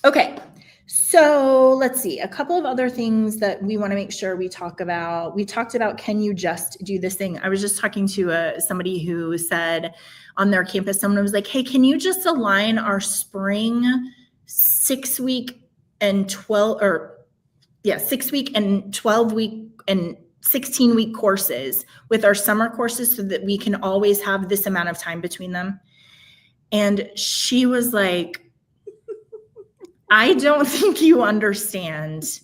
Okay. So let's see, a couple of other things that we want to make sure we talk about. We talked about, can you just do this thing? I was just talking to somebody who said on their campus, someone was like, hey, can you just align our spring 6 week and 12 week and 16 week courses with our summer courses so that we can always have this amount of time between them? And she was like, I don't think you understand.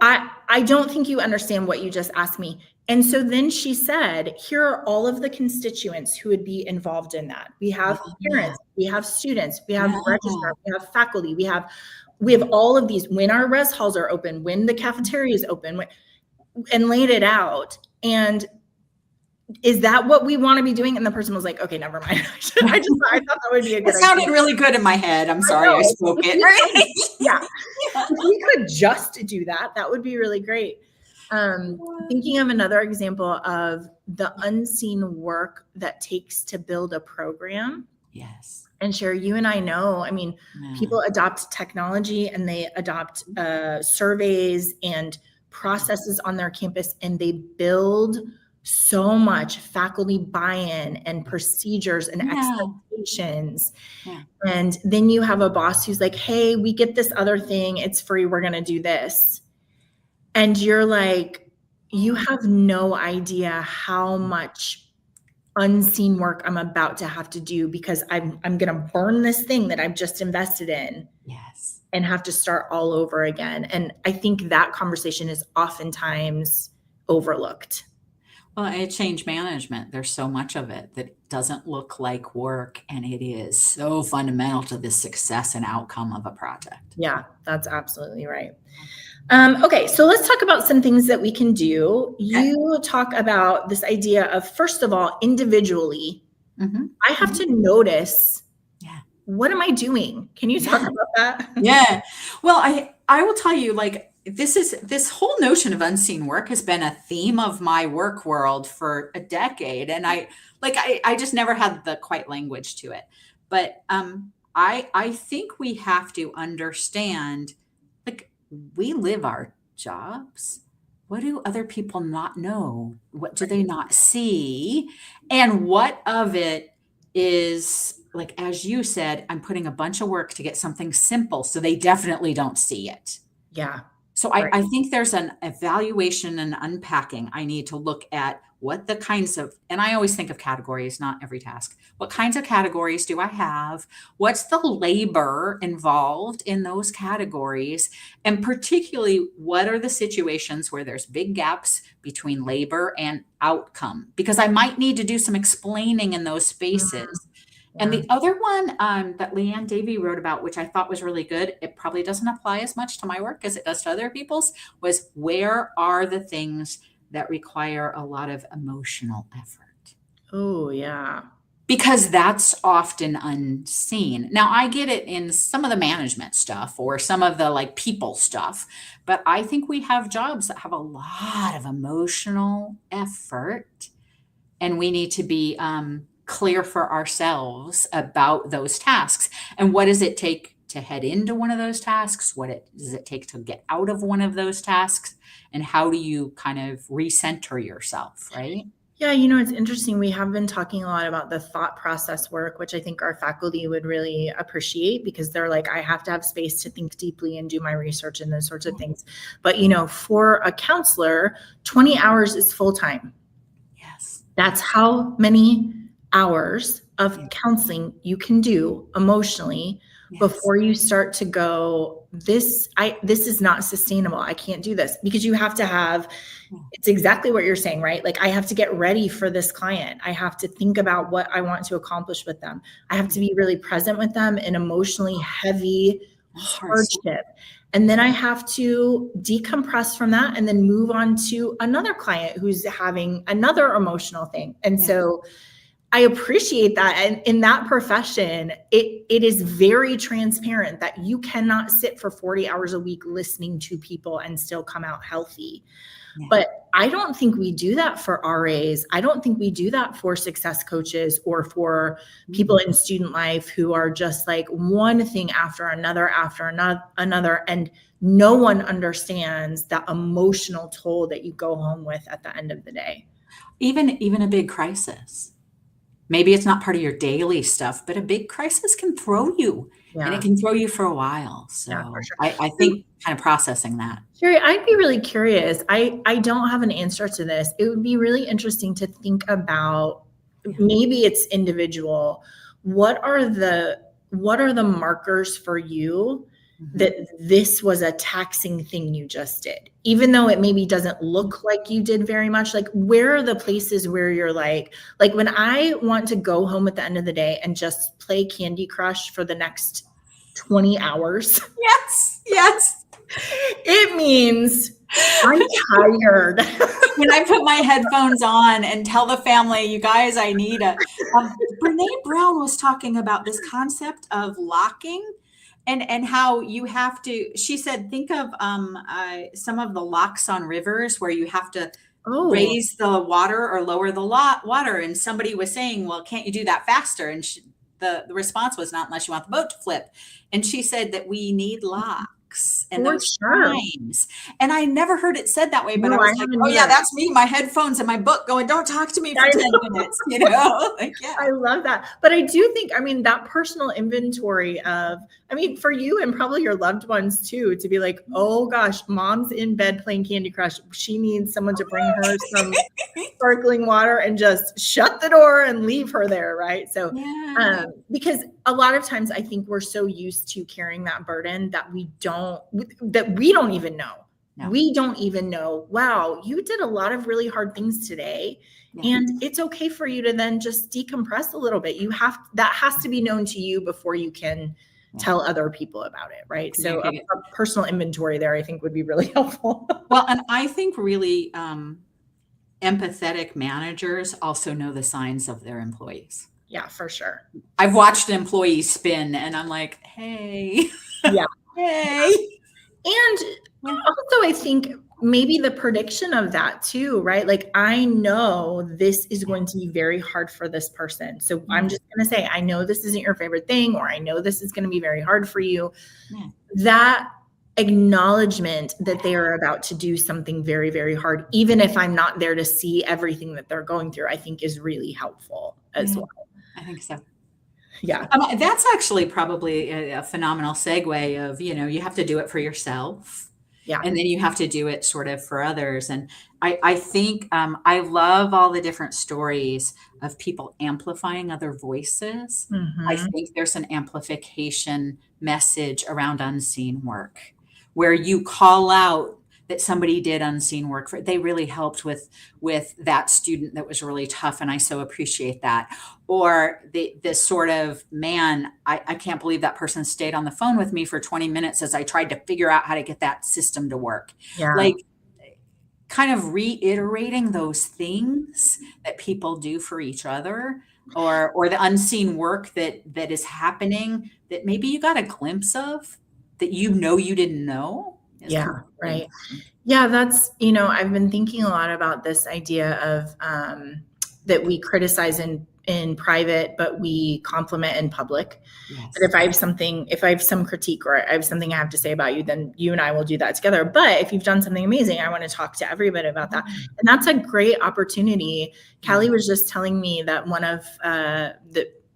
I don't think you understand what you just asked me. And so then she said, here are all of the constituents who would be involved in that. We have parents, we have students, we have registrars, we have faculty, we have all of these, when our res halls are open, when the cafeteria is open, and laid it out. And is that what we want to be doing? And the person was like, okay, never mind. I thought that would be a good idea. It sounded really good in my head. I'm sorry I spoke it. Right? Yeah. If we could just do that, that would be really great. Thinking of another example of the unseen work that takes to build a program. Yes. And Sherry, you and I know, I mean, people adopt technology and they adopt surveys and processes on their campus, and they build so much faculty buy-in and procedures and expectations. Yeah. And then you have a boss who's like, hey, we get this other thing. It's free. We're going to do this. And you're like, you have no idea how much unseen work I'm about to have to do, because I'm going to burn this thing that I've just invested in. Yes. And have to start all over again. And I think that conversation is oftentimes overlooked. Well, change management, there's so much of it that doesn't look like work, and it is so fundamental to the success and outcome of a project. Yeah, that's absolutely right. Okay, so let's talk about some things that we can do. You talk about this idea of, first of all, individually, I have to notice, what am I doing? Can you talk about that? Yeah. Well, I will tell you, like, this whole notion of unseen work has been a theme of my work world for a decade. And I just never had the quite language to it. But I think we have to understand, like, we live our jobs. What do other people not know? What do they not see? And what of it is, like, as you said, I'm putting a bunch of work to get something simple, so they definitely don't see it. Yeah. So I think there's an evaluation and unpacking. I need to look at what the kinds of, and I always think of categories, not every task. What kinds of categories do I have? What's the labor involved in those categories? And particularly, what are the situations where there's big gaps between labor and outcome? Because I might need to do some explaining in those spaces. And the other one that Leanne Davey wrote about, which I thought was really good, it probably doesn't apply as much to my work as it does to other people's, was, where are the things that require a lot of emotional effort? Oh, yeah. Because that's often unseen. Now, I get it in some of the management stuff or some of the, like, people stuff, but I think we have jobs that have a lot of emotional effort, and we need to be clear for ourselves about those tasks. And what does it take to head into one of those tasks? What does it take to get out of one of those tasks? And how do you kind of recenter yourself, right? Yeah, you know, it's interesting. We have been talking a lot about the thought process work, which I think our faculty would really appreciate, because they're like, I have to have space to think deeply and do my research and those sorts of things. But, you know, for a counselor, 20 hours is full time. Yes. That's how many hours of counseling you can do emotionally Yes. before you start to go, this is not sustainable. I can't do this, because you have to have, it's exactly what you're saying, right? Like, I have to get ready for this client. I have to think about what I want to accomplish with them. I have to be really present with them in emotionally heavy hardship. And then I have to decompress from that and then move on to another client who's having another emotional thing. And so I appreciate that. And in that profession, it is very transparent that you cannot sit for 40 hours a week listening to people and still come out healthy. Yeah. But I don't think we do that for RAs. I don't think we do that for success coaches or for people in student life who are just like one thing after another, and no one understands that emotional toll that you go home with at the end of the day. Even a big crisis. Maybe it's not part of your daily stuff, but a big crisis can throw you, and it can throw you for a while. So for sure. I think kind of processing that. Sherry, I'd be really curious. I don't have an answer to this. It would be really interesting to think about, maybe it's individual. What are the markers for you that this was a taxing thing you just did, even though it maybe doesn't look like you did very much? Like, where are the places where you're like when I want to go home at the end of the day and just play Candy Crush for the next 20 hours. Yes. It means I'm tired. When I put my headphones on and tell the family, you guys, I need Brene Brown was talking about this concept of locking. And how you have to, she said, think of some of the locks on rivers where you have to raise the water or lower the water. And somebody was saying, well, can't you do that faster? And the response was, not unless you want the boat to flip. And she said that we need locks and those times. And I never heard it said that way, but I was like, oh yeah, that's me, my headphones and my book going, don't talk to me for 10 minutes, you know? Like, I love that. But I do think, that personal inventory of, for you and probably your loved ones too, to be like, oh gosh, mom's in bed playing Candy Crush. She needs someone to bring her some sparkling water and just shut the door and leave her there. Right. So, because a lot of times I think we're so used to carrying that burden that we don't even know. No. We don't even know, wow, you did a lot of really hard things today. And it's okay for you to then just decompress a little bit. That has to be known to you before you can tell other people about it. Right. So a personal inventory there, I think, would be really helpful. Well, and I think really empathetic managers also know the signs of their employees. Yeah, for sure. I've watched employees spin and I'm like, hey. Yeah. Hey. And also, I think maybe the prediction of that too, right? Like, I know this is going to be very hard for this person. So I'm just going to say, I know this isn't your favorite thing, or I know this is going to be very hard for you. That acknowledgement that they are about to do something very, very hard, even if I'm not there to see everything that they're going through, I think is really helpful as well. I think so. Yeah. That's actually probably a phenomenal segue of, you have to do it for yourself. Yeah. And then you have to do it sort of for others. And I think I love all the different stories of people amplifying other voices. I think there's an amplification message around unseen work where you call out that somebody did unseen work they really helped with that student that was really tough. And I so appreciate that. Or this sort of, man, I can't believe that person stayed on the phone with me for 20 minutes as I tried to figure out how to get that system to work. Yeah. Like, kind of reiterating those things that people do for each other, or the unseen work that is happening that maybe you got a glimpse of that you didn't know. Yeah. Right. Yeah. That's, I've been thinking a lot about this idea of that we criticize in private, but we compliment in public. Yes. But if I have some critique or I have something I have to say about you, then you and I will do that together. But if you've done something amazing, I want to talk to everybody about that. And that's a great opportunity. Callie was just telling me that one of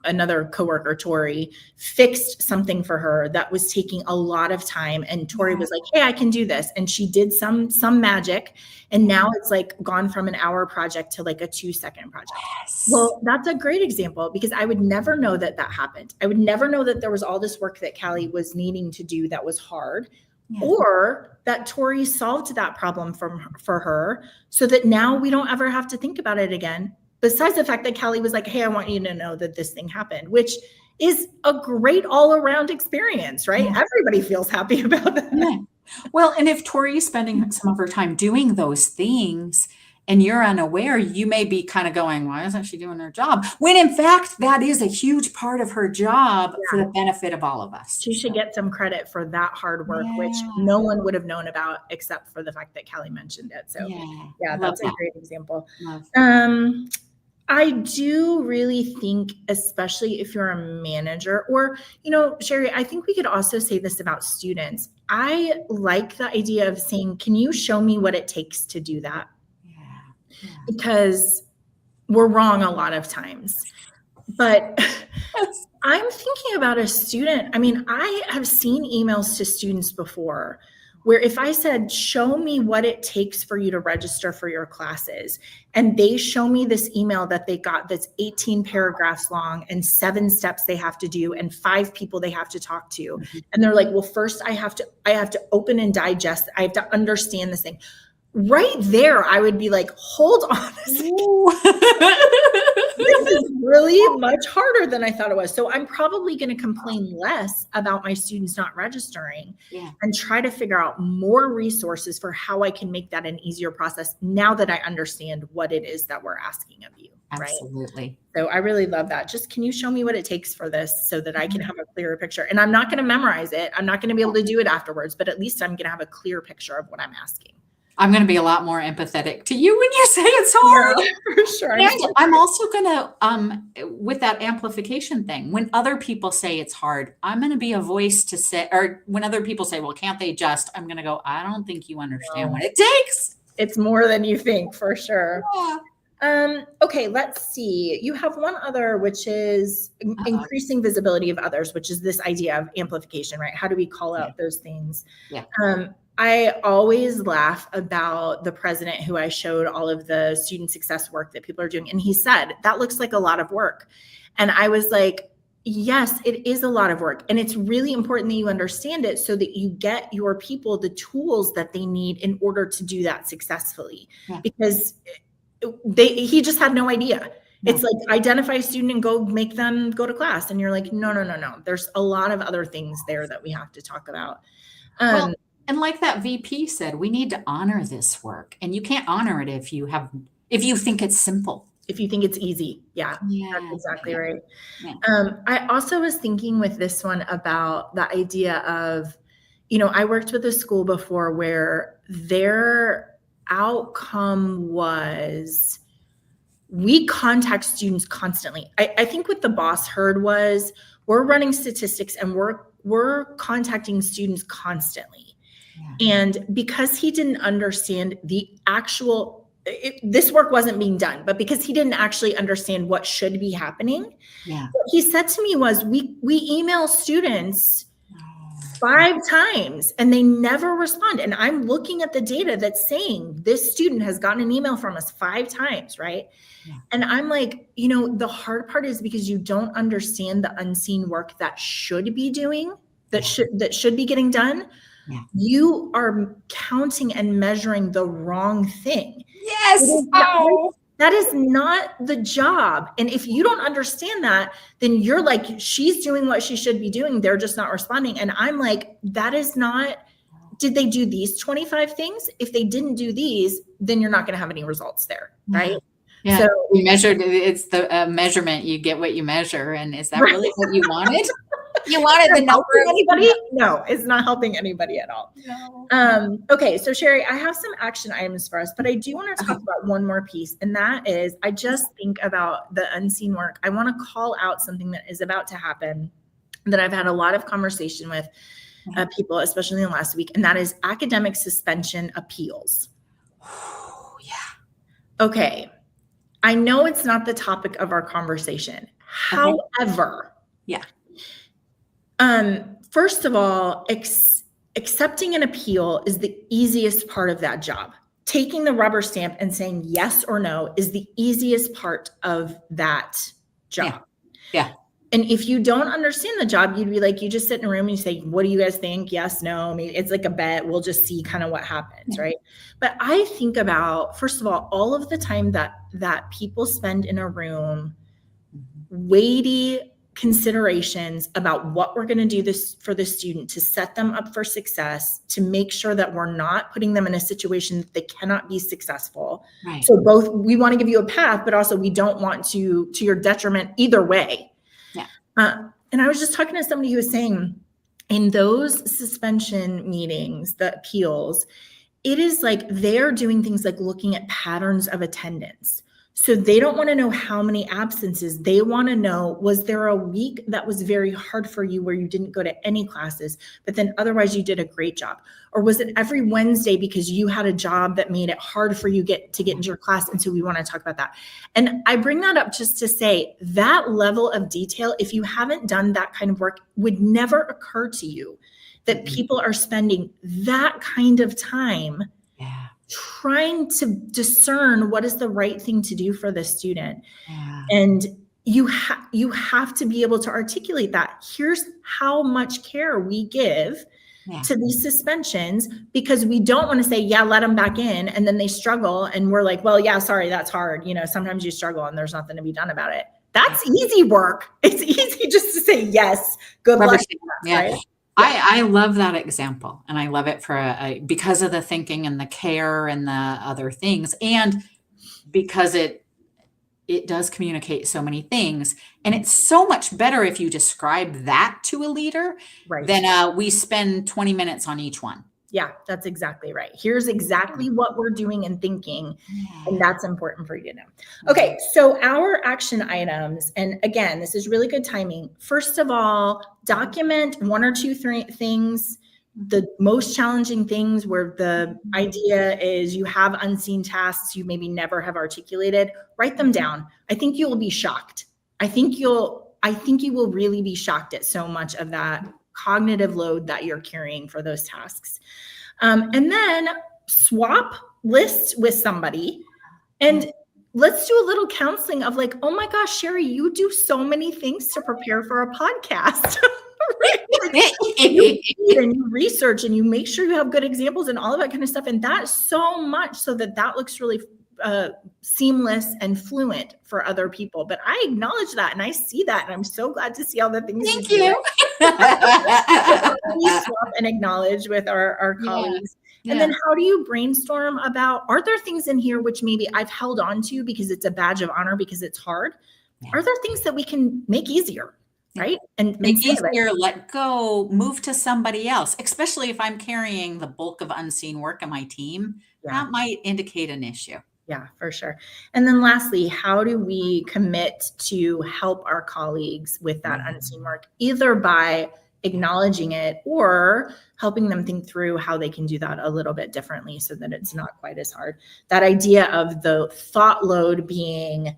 another coworker, Tori, fixed something for her that was taking a lot of time. And Tori was like, hey, I can do this. And she did some magic. And now it's like gone from an hour project to like a 2-second project. Yes. Well, that's a great example because I would never know that happened. I would never know that there was all this work that Callie was needing to do that was hard. Yeah. Or that Tori solved that problem for her so that now we don't ever have to think about it again. Besides the fact that Callie was like, hey, I want you to know that this thing happened, which is a great all around experience, right? Yeah. Everybody feels happy about that. Yeah. Well, and if Tori is spending some of her time doing those things and you're unaware, you may be kind of going, why isn't she doing her job? When in fact, that is a huge part of her job for the benefit of all of us. She should get some credit for that hard work, which no one would have known about except for the fact that Callie mentioned it. So yeah, that's a great example. I do really think, especially if you're a manager or, Sherry, I think we could also say this about students. I like the idea of saying, can you show me what it takes to do that? Yeah. Because we're wrong a lot of times. But I'm thinking about a student. I mean, I have seen emails to students before where if I said, show me what it takes for you to register for your classes, and they show me this email that they got that's 18 paragraphs long and 7 steps they have to do and 5 people they have to talk to. And they're like, well, first I have to open and digest. I have to understand this thing. Right there, I would be like, hold on a second. This is really much harder than I thought it was. So I'm probably going to complain less about my students not registering and try to figure out more resources for how I can make that an easier process now that I understand what it is that we're asking of you. Absolutely. Right? So I really love that. Just, can you show me what it takes for this so that I can have a clearer picture? And I'm not going to memorize it. I'm not going to be able to do it afterwards, but at least I'm going to have a clear picture of what I'm asking. I'm going to be a lot more empathetic to you when you say it's hard. Yeah, for sure. And I'm also going to, with that amplification thing, when other people say it's hard, I'm going to be a voice to say, or when other people say, well, can't they just, I'm going to go, I don't think you understand what it takes. It's more than you think, for sure. Yeah. Okay, let's see. You have one other, which is increasing visibility of others, which is this idea of amplification, right? How do we call out those things? Yeah. I always laugh about the president who I showed all of the student success work that people are doing. And he said, that looks like a lot of work. And I was like, yes, it is a lot of work. And it's really important that you understand it so that you get your people the tools that they need in order to do that successfully. Yeah. Because he just had no idea. No. It's like, identify a student and go make them go to class. And you're like, no. There's a lot of other things there that we have to talk about. And like that VP said, we need to honor this work, and you can't honor it if you think it's simple. If you think it's easy. Yeah, that's exactly right. Yeah. I also was thinking with this one about the idea of, I worked with a school before where their outcome was, we contact students constantly. I think what the boss heard was, we're running statistics and we're contacting students constantly. And because he didn't understand the actual, this work wasn't being done, but because he didn't actually understand what should be happening, what he said to me was, we email students 5 times and they never respond. And I'm looking at the data that's saying this student has gotten an email from us 5 times, right? Yeah. And I'm like, the hard part is because you don't understand the unseen work that should be doing, that should be getting done. Yeah. You are counting and measuring the wrong thing. Yes. That is not the job. And if you don't understand that, then you're like, she's doing what she should be doing. They're just not responding. And I'm like, that is not, did they do these 25 things? If they didn't do these, then you're not going to have any results there. Right. Yeah. So we measured, it's the measurement, you get what you measure. And is that really what you wanted? You wanted the number of anybody? No, it's not helping anybody at all. No. Okay, so Sherry, I have some action items for us, but I do want to talk about one more piece, and that is, I just think about the unseen work. I want to call out something that is about to happen that I've had a lot of conversation with people, especially in the last week, and that is academic suspension appeals. Oh, yeah. Okay. I know it's not the topic of our conversation. However, Yeah. First of all, accepting an appeal is the easiest part of that job. Taking the rubber stamp and saying yes or no is the easiest part of that job. Yeah. And if you don't understand the job, you'd be like, you just sit in a room and you say, what do you guys think? Yes, no. I mean, it's like a bet. We'll just see kind of what happens, right? But I think about, first of all of the time that people spend in a room, weighty considerations about what we're going to do this for the student to set them up for success, to make sure that we're not putting them in a situation that they cannot be successful. Right. So both, we want to give you a path, but also we don't want to your detriment either way. Yeah. And I was just talking to somebody who was saying in those suspension meetings, the appeals, it is like they're doing things like looking at patterns of attendance. So they don't want to know how many absences. They want to know, was there a week that was very hard for you where you didn't go to any classes, but then otherwise you did a great job? Or was it every Wednesday because you had a job that made it hard for you to get into your class? And so we want to talk about that. And I bring that up just to say that level of detail, if you haven't done that kind of work, would never occur to you that people are spending that kind of time trying to discern what is the right thing to do for the student. And you have to be able to articulate that. Here's how much care we give to these suspensions, because we don't want to say, yeah, let them back in. And then they struggle. And we're like, well, yeah, sorry, that's hard. You know, sometimes you struggle and there's nothing to be done about it. That's easy work. It's easy just to say, yes, good luck. Right? I love that example, and I love it for because of the thinking and the care and the other things, and because it does communicate so many things, and it's so much better if you describe that to a leader than we spend 20 minutes on each one. Yeah, that's exactly right. Here's exactly what we're doing and thinking, and that's important for you to know. Okay, so our action items, and again, this is really good timing. First of all, document 1 or 2 things, the most challenging things where the idea is you have unseen tasks you maybe never have articulated. Write them down. I think you will be shocked. I think you will really be shocked at so much of that cognitive load that you're carrying for those tasks. And then swap lists with somebody and let's do a little counseling of like, oh my gosh, Sherry, you do so many things to prepare for a podcast. You research and you make sure you have good examples and all of that kind of stuff. And that's so much so that looks really seamless and fluent for other people. But I acknowledge that and I see that. And I'm so glad to see all the things. Thank you. We swap and acknowledge with our colleagues. And then how do you brainstorm about, are there things in here which maybe I've held on to because it's a badge of honor because it's hard? Are there things that we can make easier? Right? And make easier, let go, move to somebody else, especially if I'm carrying the bulk of unseen work on my team. That might indicate an issue. Yeah, for sure. And then lastly, how do we commit to help our colleagues with that unseen work, either by acknowledging it or helping them think through how they can do that a little bit differently so that it's not quite as hard. That idea of the thought load being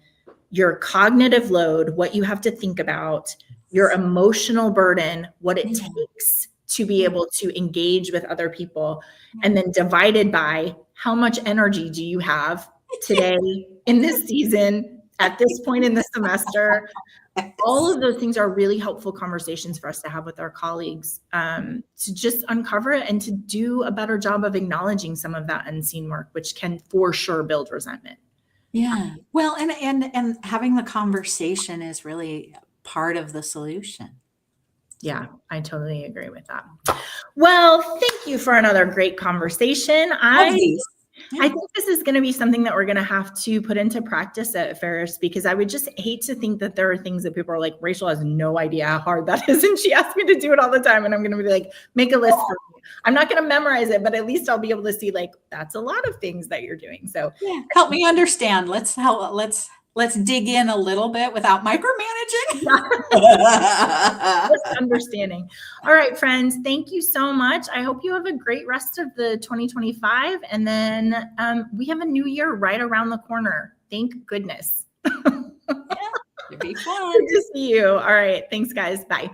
your cognitive load, what you have to think about, your emotional burden, what it takes to be able to engage with other people, and then divided by how much energy do you have today in this season, at this point in the semester. All of those things are really helpful conversations for us to have with our colleagues, to just uncover it and to do a better job of acknowledging some of that unseen work, which can for sure build resentment. Yeah. Well, and having the conversation is really part of the solution. Yeah, I totally agree with that. Well, thank you for another great conversation. I think this is going to be something that we're going to have to put into practice at Ferris, because I would just hate to think that there are things that people are like, Rachel has no idea how hard that is. And she asks me to do it all the time. And I'm going to be like, make a list for me. I'm not going to memorize it, but at least I'll be able to see like, that's a lot of things that you're doing. So help me understand. Let's dig in a little bit without micromanaging. Just understanding. All right, friends, thank you so much. I hope you have a great rest of the 2025. And then we have a new year right around the corner. Thank goodness. It'd be fun. Good to see you. All right. Thanks, guys. Bye.